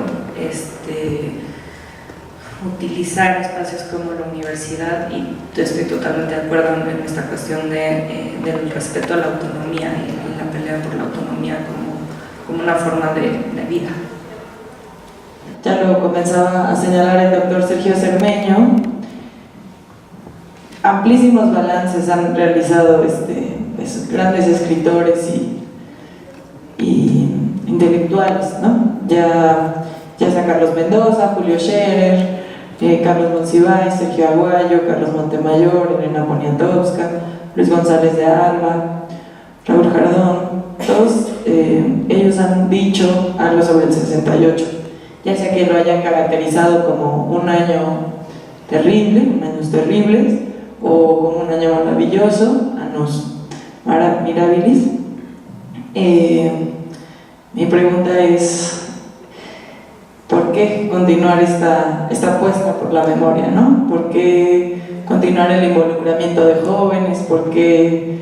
utilizar espacios como la universidad, y estoy totalmente de acuerdo en esta cuestión del respeto a la autonomía y la pelea por la autonomía como una forma de vida. Ya lo comenzaba a señalar el doctor Sergio Cermeño. Amplísimos balances han realizado grandes escritores y intelectuales, ¿no? Ya sea Carlos Mendoza, Julio Scherer, Carlos Monsiváis, Sergio Aguayo, Carlos Montemayor, Elena Poniatowska, Luis González de Alba, Raúl Jardón. Todos ellos han dicho algo sobre el 68, ya sea que lo hayan caracterizado como un año terrible, años terribles, o como un año maravilloso, annus mirabilis. Mi pregunta es, ¿por qué continuar esta apuesta por la memoria, ¿no? ¿Por qué continuar el involucramiento de jóvenes? ¿Por qué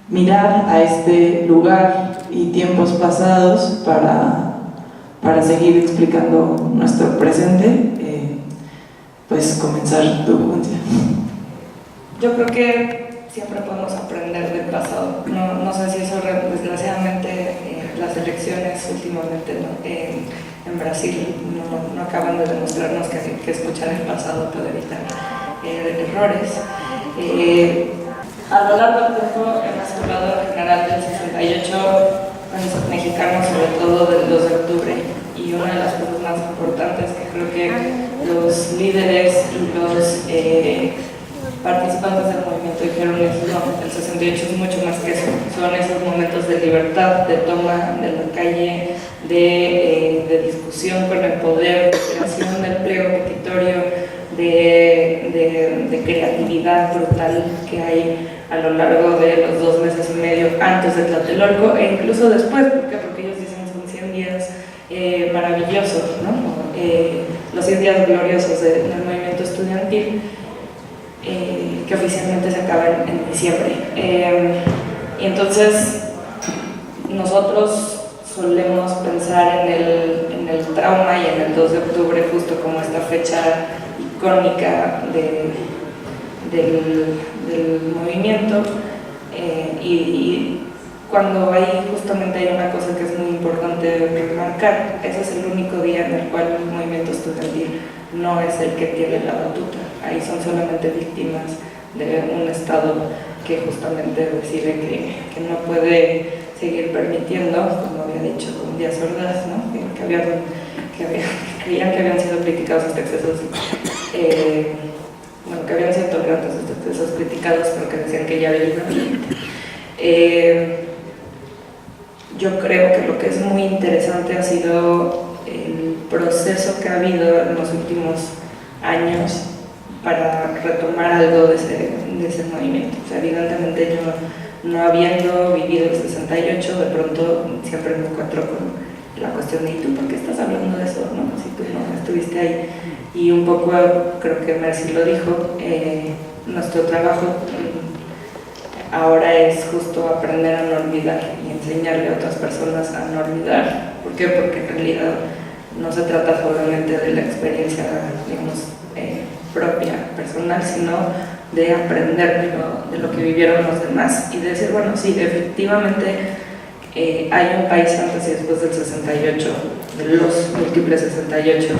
mirar a este lugar y tiempos pasados para seguir explicando nuestro presente? Pues comenzar tu pregunta. Yo creo que siempre podemos aprender del pasado. No sé si eso, desgraciadamente, las elecciones últimamente en Brasil no acaban de demostrarnos que escuchar el pasado puede evitar errores. A lo largo del tiempo hemos hablado en general del 68, mexicanos, sobre todo del 2 de octubre. Y una de las cosas más importantes que creo que los líderes y los participantes del movimiento dijeron es: no, el 68 es mucho más que eso, son esos momentos de libertad, de toma de la calle, de discusión con el poder, de creación del pliego petitorio, de creatividad brutal que hay a lo largo de los 2 meses y medio antes de Tlatelolco e incluso después. ¿Por qué? Porque ellos dicen son 100 días maravillosos, ¿no? Los 100 días gloriosos del movimiento estudiantil, que oficialmente se acaban en diciembre. Y entonces nosotros solemos pensar en el trauma y en el 2 de octubre justo como esta fecha icónica del movimiento, y cuando justamente hay una cosa que es muy importante remarcar: ese es el único día en el cual el movimiento estudiantil no es el que tiene la batuta. Ahí son solamente víctimas de un Estado que justamente decide que no puede seguir permitiendo, como había dicho Díaz Ordaz, ¿no? que creían que habían sido criticados estos excesos, que habían sido tolerantes estos excesos criticados, pero que decían que ya había un límite. Yo creo que lo que es muy interesante ha sido el proceso que ha habido en los últimos años para retomar algo de ese movimiento. O sea, evidentemente yo, no habiendo vivido el 68, de pronto siempre me encuentro con la cuestión de: ¿y tú por qué estás hablando de eso? ¿No? Si tú no estuviste ahí. Y un poco, creo que Mercy lo dijo, nuestro trabajo ahora es justo aprender a no olvidar y enseñarle a otras personas a no olvidar. ¿Por qué? Porque en realidad no se trata solamente de la experiencia, digamos, propia, personal, sino de aprender de lo que vivieron los demás y de decir: bueno, sí, efectivamente hay un país antes y después del 68, de los múltiples 68,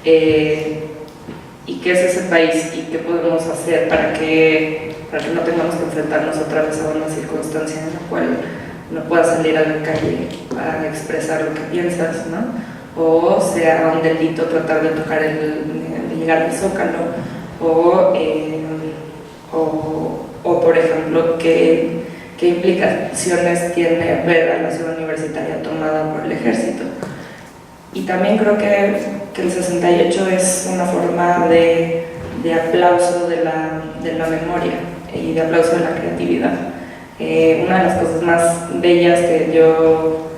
y qué es ese país y qué podemos hacer para que no tengamos que enfrentarnos otra vez a una circunstancia en la cual no puedas salir a la calle a expresar lo que piensas, ¿no? O sea un delito tratar de tocar de llegar al Zócalo, o por ejemplo, qué implicaciones tiene ver a la ciudad universitaria tomada por el ejército. Y también creo que el 68 es una forma de aplauso de la memoria y de aplauso de la creatividad. Una de las cosas más bellas que yo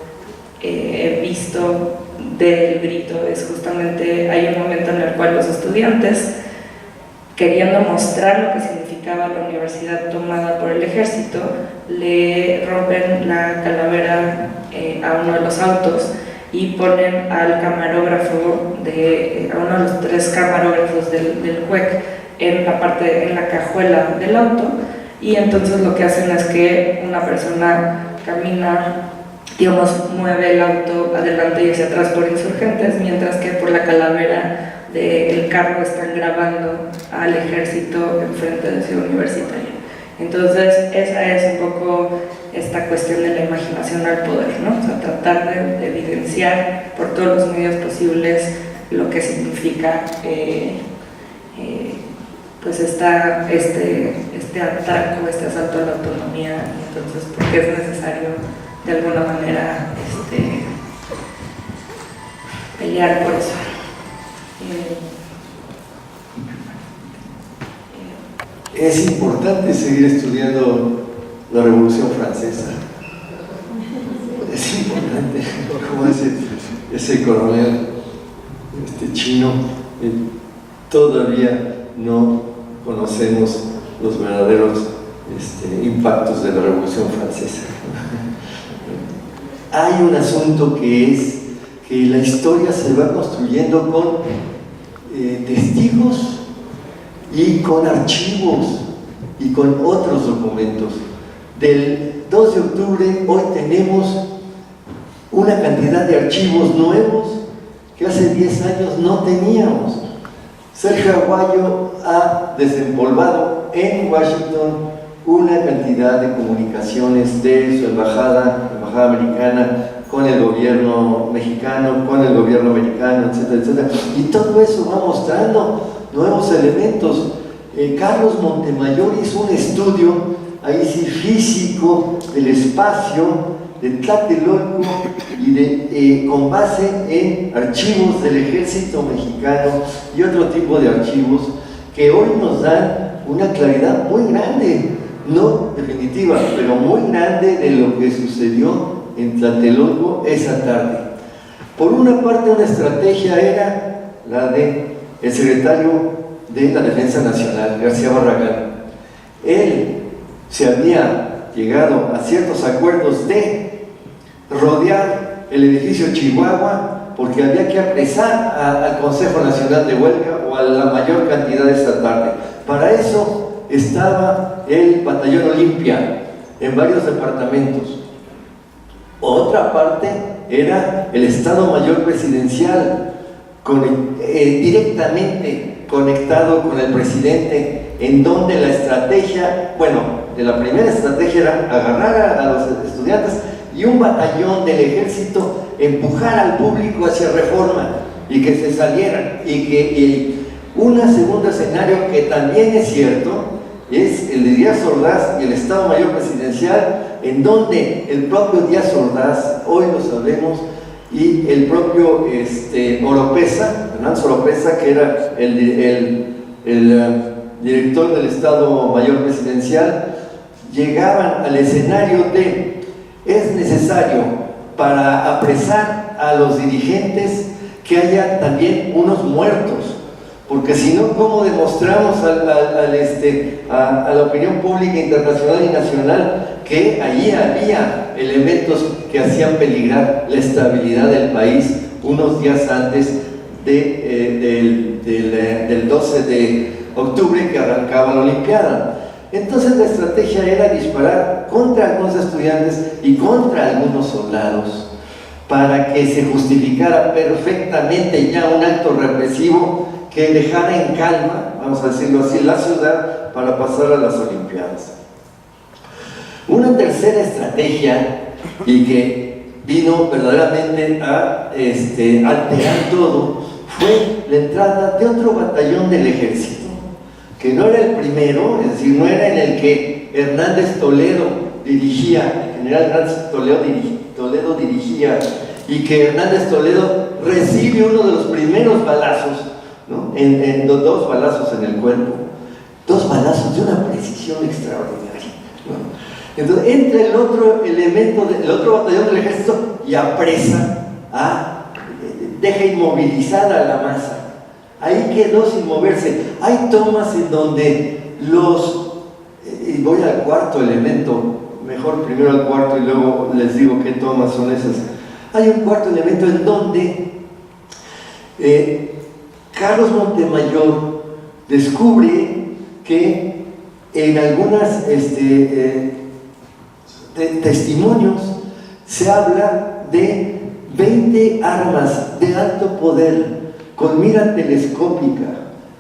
he visto del grito es justamente: hay un momento en el cual los estudiantes, queriendo mostrar lo que significaba la universidad tomada por el ejército, le rompen la calavera a uno de los autos y ponen al camarógrafo, a uno de los 3 camarógrafos del CUEC en la cajuela del auto, y entonces lo que hacen es que una persona camina, digamos, mueve el auto adelante y hacia atrás por Insurgentes, mientras que por la calavera del carro están grabando al ejército enfrente de Ciudad Universitaria. Entonces esa es un poco esta cuestión de la imaginación al poder, ¿no? O sea, tratar de evidenciar por todos los medios posibles lo que significa pues este atraco, este asalto a la autonomía. Entonces, porque es necesario de alguna manera pelear por eso. Es importante seguir estudiando la Revolución Francesa. Es importante, como ese coronel chino, todavía no conocemos los verdaderos impactos de la Revolución Francesa. Hay un asunto que es que la historia se va construyendo con testigos y con archivos y con otros documentos. Del 2 de octubre hoy tenemos una cantidad de archivos nuevos que hace 10 años no teníamos. Sergio Aguayo ha desempolvado en Washington una cantidad de comunicaciones de su embajada Embajada Americana, con el gobierno mexicano, con el gobierno americano, etcétera, etcétera. Y todo eso va mostrando nuevos elementos. Carlos Montemayor hizo un estudio, ahí sí físico, del espacio de Tlatelolco y con base en archivos del ejército mexicano y otro tipo de archivos que hoy nos dan una claridad muy grande, no definitiva, pero muy grande de lo que sucedió en Tlatelolco esa tarde. Por una parte, una estrategia era la del secretario de la Defensa Nacional, García Barragán. Él se había llegado a ciertos acuerdos de rodear el edificio Chihuahua porque había que apresar al Consejo Nacional de Huelga o a la mayor cantidad esta tarde. Para eso estaba el Batallón Olimpia en varios departamentos. Otra parte era el Estado Mayor Presidencial, directamente conectado con el presidente, en donde la estrategia, de la primera estrategia era agarrar a los estudiantes y un batallón del ejército empujar al público hacia Reforma y que se salieran. Y un segundo escenario que también es cierto es el de Díaz Ordaz y el Estado Mayor Presidencial, en donde el propio Díaz Ordaz, hoy lo sabemos, y el propio Oropesa, Hernández Oropesa, que era el director del Estado Mayor Presidencial, llegaban al escenario de: es necesario para apresar a los dirigentes que haya también unos muertos, porque si no, ¿cómo demostramos a la opinión pública internacional y nacional que allí había elementos que hacían peligrar la estabilidad del país unos días antes del 12 de octubre que arrancaba la Olimpiada? Entonces la estrategia era disparar contra algunos estudiantes y contra algunos soldados para que se justificara perfectamente ya un acto represivo que dejara en calma, vamos a decirlo así, la ciudad para pasar a las Olimpiadas. Una tercera estrategia, y que vino verdaderamente a alterar todo, fue la entrada de otro batallón del ejército, que no era el primero, es decir, no era en el que Hernández Toledo dirigía, el general Hernández Toledo dirigía, y que Hernández Toledo recibe uno de los primeros balazos, ¿no? En 2 balazos en el cuerpo, 2 balazos de una precisión extraordinaria, ¿no? Entonces entra el otro elemento, el otro batallón del ejército y apresa, deja inmovilizada a la masa. Ahí quedó sin moverse. Hay tomas en donde y voy al cuarto elemento, mejor primero al cuarto y luego les digo qué tomas son esas. Hay un cuarto elemento en donde Carlos Montemayor descubre que en algunas testimonios se habla de 20 armas de alto poder con mira telescópica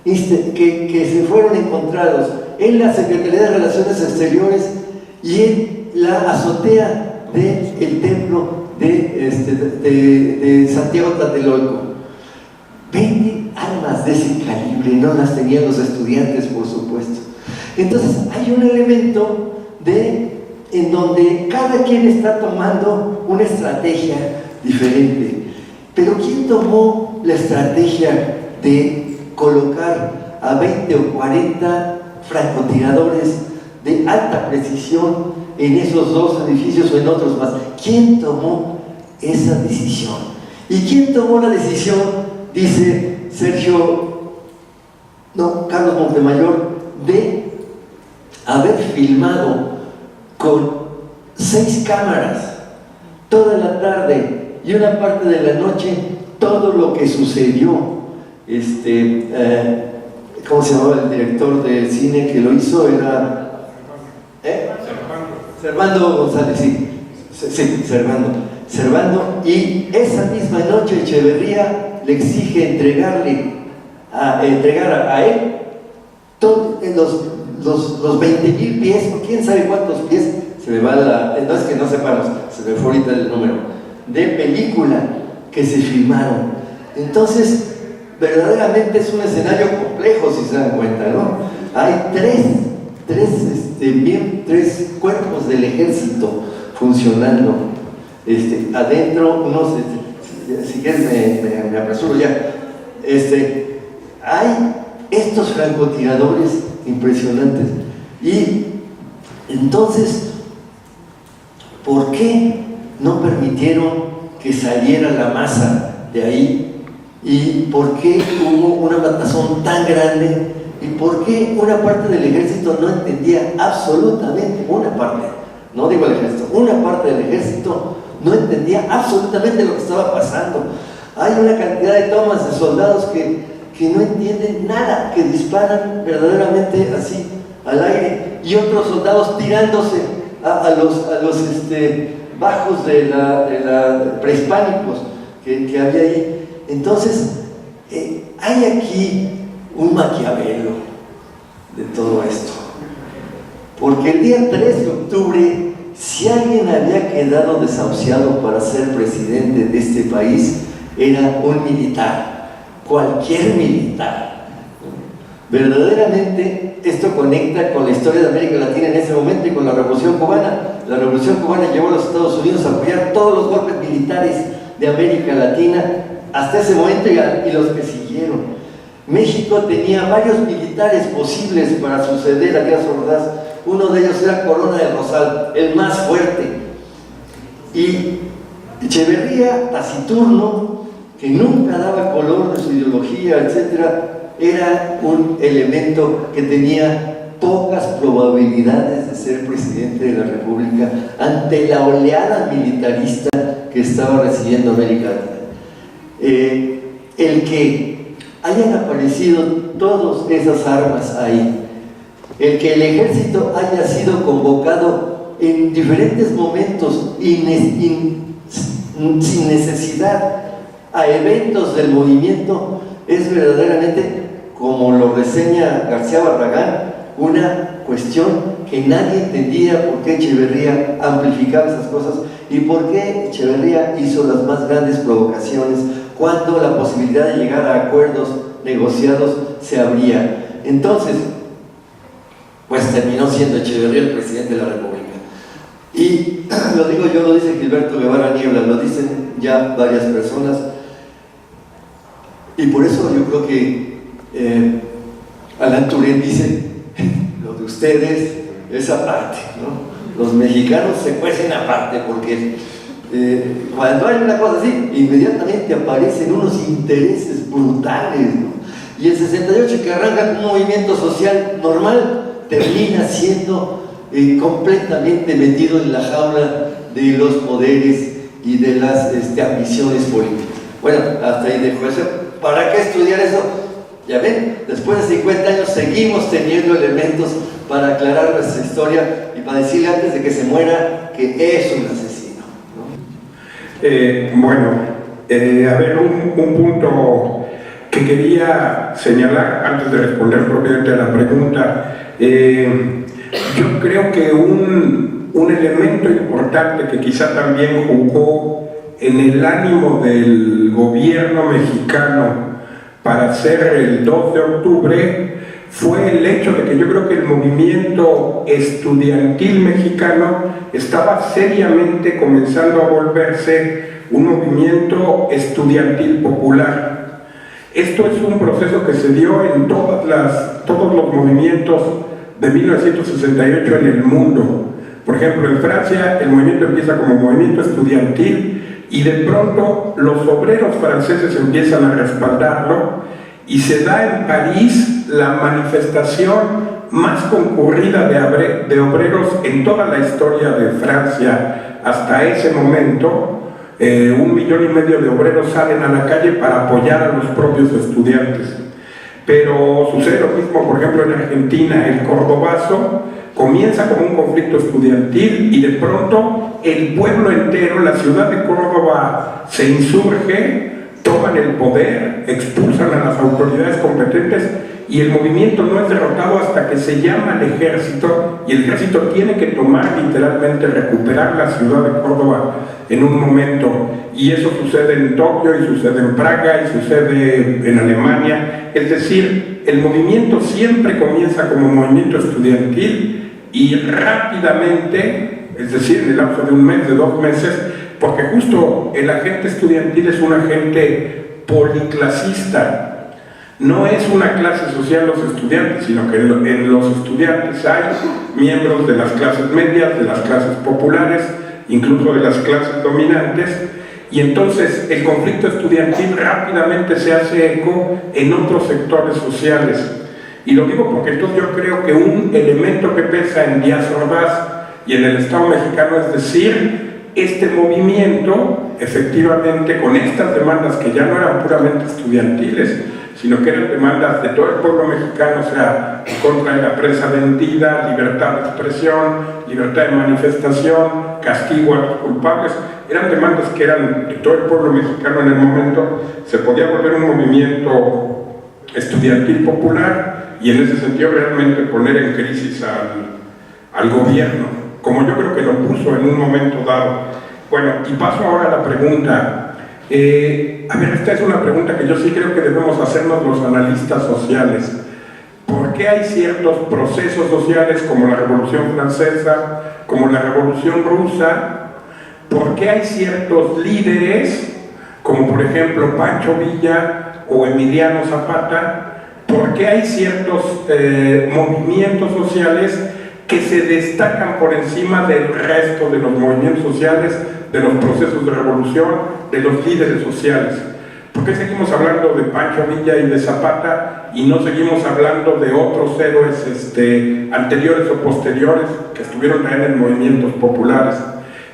que se fueron encontrados en la Secretaría de Relaciones Exteriores y en la azotea del templo de Santiago Tlatelolco. 20 armas de ese calibre, no las tenían los estudiantes, por supuesto. Entonces hay un elemento en donde cada quien está tomando una estrategia diferente. Pero ¿quién tomó la estrategia de colocar a 20 o 40 francotiradores de alta precisión en esos 2 edificios o en otros más? ¿Quién tomó esa decisión? ¿Y quién tomó la decisión? Dice Carlos Montemayor, de haber filmado con 6 cámaras toda la tarde y una parte de la noche todo lo que sucedió. ¿Cómo se llamaba el director del cine que lo hizo? Era Servando González, sí, Servando, y esa misma noche Echeverría le exige entregar a él todos los 20,000 pies, quién sabe cuántos pies, se me va no es que no sepamos, se me fue ahorita el número, de película que se filmaron. Entonces, verdaderamente es un escenario complejo, si se dan cuenta, ¿no? Hay tres cuerpos del ejército funcionando. Adentro, si quieres me apresuro ya. Hay estos francotiradores impresionantes. Y entonces, ¿por qué no permitieron que saliera la masa de ahí? ¿Y por qué hubo una matazón tan grande? ¿Y por qué una parte del ejército no entendía absolutamente, una parte, no digo el ejército, una parte del ejército no entendía absolutamente lo que estaba pasando? Hay una cantidad de tomas de soldados que no entienden nada, que disparan verdaderamente así al aire, y otros soldados tirándose a los bajos de la prehispánicos que había ahí. Entonces, hay aquí un Maquiavelo de todo esto, porque el día 3 de octubre, si alguien había quedado desahuciado para ser presidente de este país, era un militar, cualquier militar. Verdaderamente esto conecta con la historia de América Latina en ese momento y con la Revolución Cubana. La Revolución Cubana llevó a los Estados Unidos a apoyar todos los golpes militares de América Latina hasta ese momento y los que siguieron. México tenía varios militares posibles para suceder a Díaz Ordaz. Uno de ellos era Corona de Rosal, el más fuerte. Y Echeverría, taciturno, que nunca daba color de su ideología, etc., era un elemento que tenía pocas probabilidades de ser presidente de la República ante la oleada militarista que estaba recibiendo América Latina. El que hayan aparecido todas esas armas ahí, el que el ejército haya sido convocado en diferentes momentos sin necesidad a eventos del movimiento, es verdaderamente, como lo reseña García Barragán, una cuestión que nadie entendía por qué Echeverría amplificaba esas cosas y por qué Echeverría hizo las más grandes provocaciones cuando la posibilidad de llegar a acuerdos negociados se abría. Entonces, pues terminó siendo Echeverría el presidente de la República. Y lo digo yo, lo dice Gilberto Guevara Niebla, lo dicen ya varias personas, y por eso yo creo que Alan Turing dice: lo de ustedes es aparte, ¿no? Los mexicanos se cuecen aparte, porque cuando hay una cosa así, inmediatamente aparecen unos intereses brutales, ¿no? Y el 68, que arranca con un movimiento social normal, termina siendo completamente metido en la jaula de los poderes y de las ambiciones políticas. Bueno, hasta ahí dejo eso. ¿Para qué estudiar eso? Ya ven, después de 50 años seguimos teniendo elementos para aclarar nuestra historia y para decirle antes de que se muera que es un asesino, ¿no? A ver, un punto que quería señalar antes de responder propiamente a la pregunta. Yo creo que un elemento importante que quizá también jugó en el ánimo del gobierno mexicano para hacer el 2 de octubre fue el hecho de que yo creo que el movimiento estudiantil mexicano estaba seriamente comenzando a volverse un movimiento estudiantil popular. Esto es un proceso que se dio en todos los movimientos de 1968 en el mundo. Por ejemplo, en Francia el movimiento empieza como movimiento estudiantil y de pronto los obreros franceses empiezan a respaldarlo y se da en París la manifestación más concurrida de obreros en toda la historia de Francia hasta ese momento. 1,5 millones de obreros salen a la calle para apoyar a los propios estudiantes. Pero sucede lo mismo, por ejemplo, en Argentina. El cordobazo comienza como un conflicto estudiantil y de pronto el pueblo entero, la ciudad de Córdoba, se insurge, toman el poder, expulsan a las autoridades competentes y el movimiento no es derrotado hasta que se llama al ejército, y el ejército tiene que tomar literalmente, recuperar la ciudad de Córdoba en un momento, y eso sucede en Tokio, y sucede en Praga, y sucede en Alemania. Es decir, el movimiento siempre comienza como movimiento estudiantil y rápidamente, es decir, en el lapso de un mes, de 2 meses, porque justo el agente estudiantil es un agente policlasista. No es una clase social los estudiantes, sino que en los estudiantes hay miembros de las clases medias, de las clases populares, incluso de las clases dominantes, y entonces el conflicto estudiantil rápidamente se hace eco en otros sectores sociales. Y lo digo porque entonces yo creo que un elemento que pesa en Díaz Ordaz y en el Estado mexicano, es decir, este movimiento, efectivamente, con estas demandas que ya no eran puramente estudiantiles, sino que eran demandas de todo el pueblo mexicano, o sea, en contra de la prensa vendida, libertad de expresión, libertad de manifestación, castigo a los culpables, eran demandas que eran de todo el pueblo mexicano en el momento. Se podía volver un movimiento estudiantil popular y en ese sentido realmente poner en crisis al gobierno, como yo creo que lo puso en un momento dado. Bueno, y paso ahora a la pregunta. A ver, esta es una pregunta que yo sí creo que debemos hacernos los analistas sociales. ¿Por qué hay ciertos procesos sociales como la Revolución Francesa, como la Revolución Rusa? ¿Por qué hay ciertos líderes, como por ejemplo Pancho Villa o Emiliano Zapata? ¿Por qué hay ciertos movimientos sociales que se destacan por encima del resto de los movimientos sociales, de los procesos de revolución, de los líderes sociales? ¿Por qué seguimos hablando de Pancho Villa y de Zapata y no seguimos hablando de otros héroes anteriores o posteriores que estuvieron también en movimientos populares?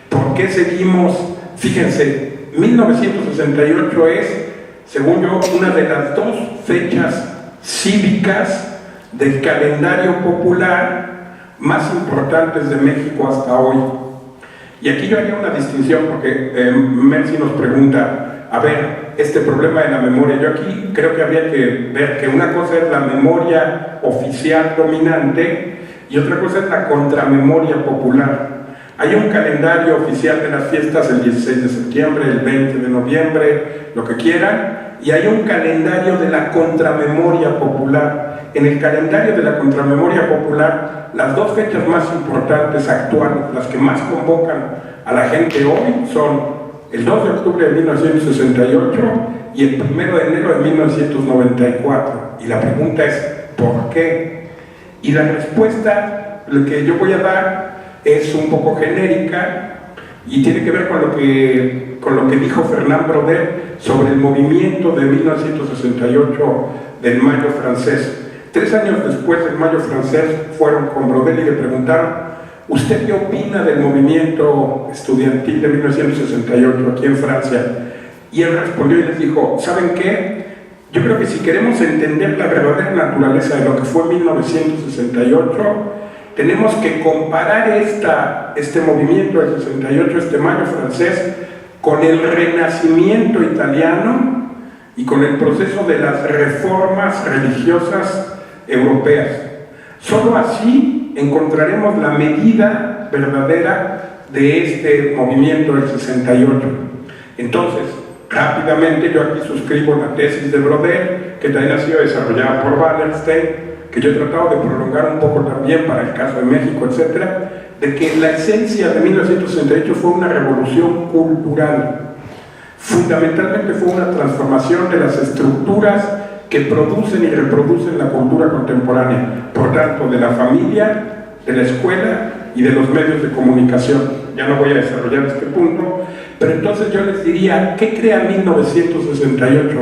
¿Por qué seguimos? Fíjense, 1968 es, según yo, una de las 2 fechas cívicas del calendario popular más importantes de México hasta hoy. Y aquí yo haría una distinción porque Mercy nos pregunta, a ver, este problema de la memoria, yo aquí creo que habría que ver que una cosa es la memoria oficial dominante y otra cosa es la contramemoria popular. Hay un calendario oficial de las fiestas el 16 de septiembre, el 20 de noviembre, lo que quieran, y hay un calendario de la contramemoria popular. En el calendario de la contramemoria popular, las 2 fechas más importantes actuales, las que más convocan a la gente hoy, son el 2 de octubre de 1968 y el 1 de enero de 1994. Y la pregunta es, ¿por qué? Y la respuesta que yo voy a dar es un poco genérica y tiene que ver con lo que dijo Fernand Braudel sobre el movimiento de 1968 del Mayo francés. 3 años después del Mayo francés fueron con Braudel y le preguntaron, ¿usted qué opina del movimiento estudiantil de 1968 aquí en Francia? Y él respondió y les dijo, ¿saben qué? Yo creo que si queremos entender la verdadera naturaleza de lo que fue 1968, tenemos que comparar este movimiento del 68, este Mayo francés, con el Renacimiento italiano y con el proceso de las reformas religiosas europeas. Solo así encontraremos la medida verdadera de este movimiento del 68. Entonces, rápidamente yo aquí suscribo la tesis de Braudel, que también ha sido desarrollada por Wallerstein, que yo he tratado de prolongar un poco también para el caso de México, etcétera, de que la esencia de 1968 fue una revolución cultural. Fundamentalmente fue una transformación de las estructuras que producen y reproducen la cultura contemporánea, por tanto, de la familia, de la escuela y de los medios de comunicación. Ya no voy a desarrollar este punto, pero entonces yo les diría, ¿qué crea 1968?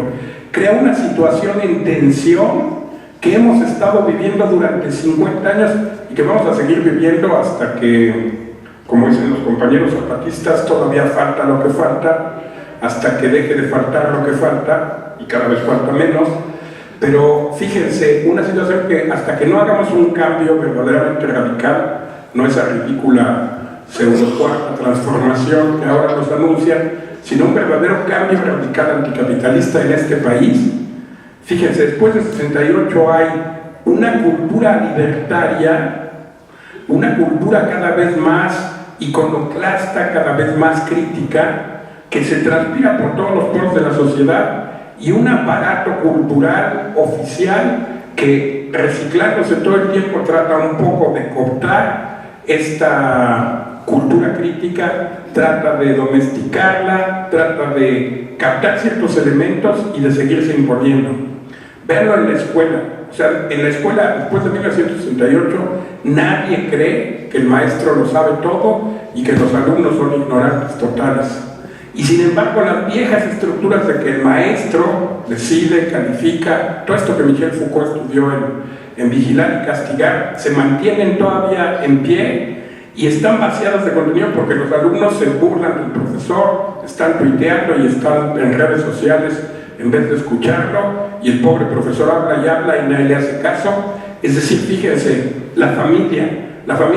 Crea una situación en tensión que hemos estado viviendo durante 50 años y que vamos a seguir viviendo hasta que, como dicen los compañeros zapatistas, todavía falta lo que falta, hasta que deje de faltar lo que falta, y cada vez falta menos. Pero fíjense, una situación que hasta que no hagamos un cambio verdaderamente radical, no esa ridícula pseudo-cuarta transformación que ahora nos anuncian, sino un verdadero cambio radical anticapitalista en este país, Fíjense, después de 68 hay una cultura libertaria, una cultura cada vez más iconoclasta, cada vez más crítica, que se transpira por todos los poros de la sociedad, y un aparato cultural oficial que, reciclándose todo el tiempo, trata un poco de cooptar esta cultura crítica, trata de domesticarla, trata de captar ciertos elementos y de seguirse imponiendo. Verlo en la escuela. O sea, en la escuela, después de 1968, nadie cree que el maestro lo sabe todo y que los alumnos son ignorantes totales. Y sin embargo, las viejas estructuras de que el maestro decide, califica, todo esto que Michel Foucault estudió en Vigilar y Castigar, se mantienen todavía en pie y están vaciadas de contenido porque los alumnos se burlan del profesor, están tuiteando y están en redes sociales en vez de escucharlo, y el pobre profesor habla y nadie le hace caso. Es decir, fíjense, la familia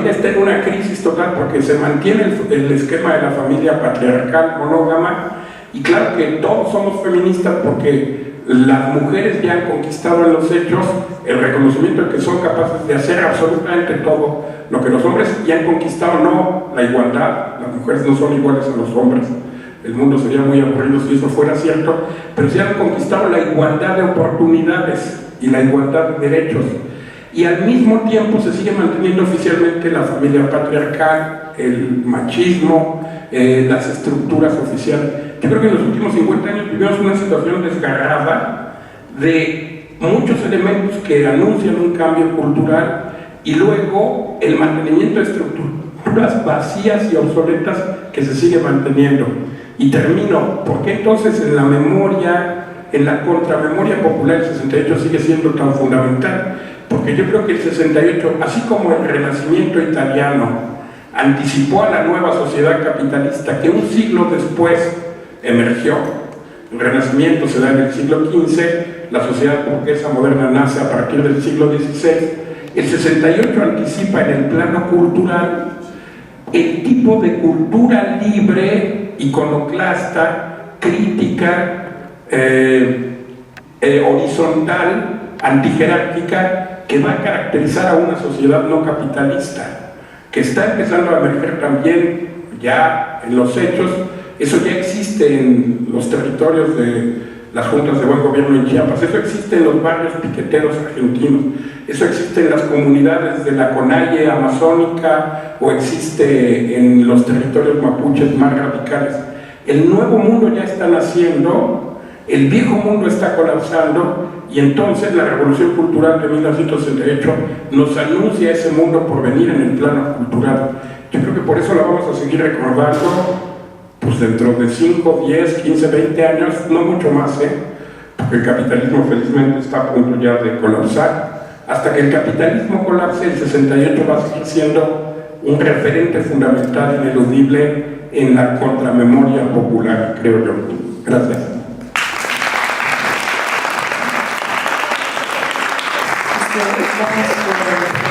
está en una crisis total porque se mantiene el esquema de la familia patriarcal, monógama, y claro que todos somos feministas porque las mujeres ya han conquistado en los hechos el reconocimiento de que son capaces de hacer absolutamente todo lo que los hombres, y han conquistado no la igualdad, las mujeres no son iguales a los hombres, el mundo sería muy aburrido si eso fuera cierto, pero sí han conquistado la igualdad de oportunidades y la igualdad de derechos. Y al mismo tiempo se sigue manteniendo oficialmente la familia patriarcal, el machismo, las estructuras oficiales. Yo creo que en los últimos 50 años vivimos una situación desgarrada de muchos elementos que anuncian un cambio cultural y luego el mantenimiento de estructuras vacías y obsoletas que se sigue manteniendo. Y termino, ¿por qué entonces en la memoria, en la contramemoria popular, el 68 sigue siendo tan fundamental? Porque yo creo que el 68, así como el Renacimiento italiano anticipó a la nueva sociedad capitalista que un siglo después emergió, el Renacimiento se da en el siglo XV, la sociedad burguesa moderna nace a partir del siglo XVI, el 68 anticipa en el plano cultural el tipo de cultura libre, iconoclasta, crítica, horizontal, antijerárquica, que va a caracterizar a una sociedad no capitalista, que está empezando a emerger también ya en los hechos. Eso ya existe en los territorios de las juntas de buen gobierno en Chiapas, eso existe en los barrios piqueteros argentinos, eso existe en las comunidades de la Conalle amazónica o existe en los territorios mapuches más radicales. El nuevo mundo ya está naciendo, el viejo mundo está colapsando, y entonces la revolución cultural de 1968 nos anuncia ese mundo por venir en el plano cultural. Yo creo que por eso la vamos a seguir recordando pues dentro de 5, 10, 15, 20 años, no mucho más, porque el capitalismo felizmente está a punto ya de colapsar. Hasta que el capitalismo colapse, el 68 va a seguir siendo un referente fundamental, ineludible en la contramemoria popular, creo yo. Gracias. Vamos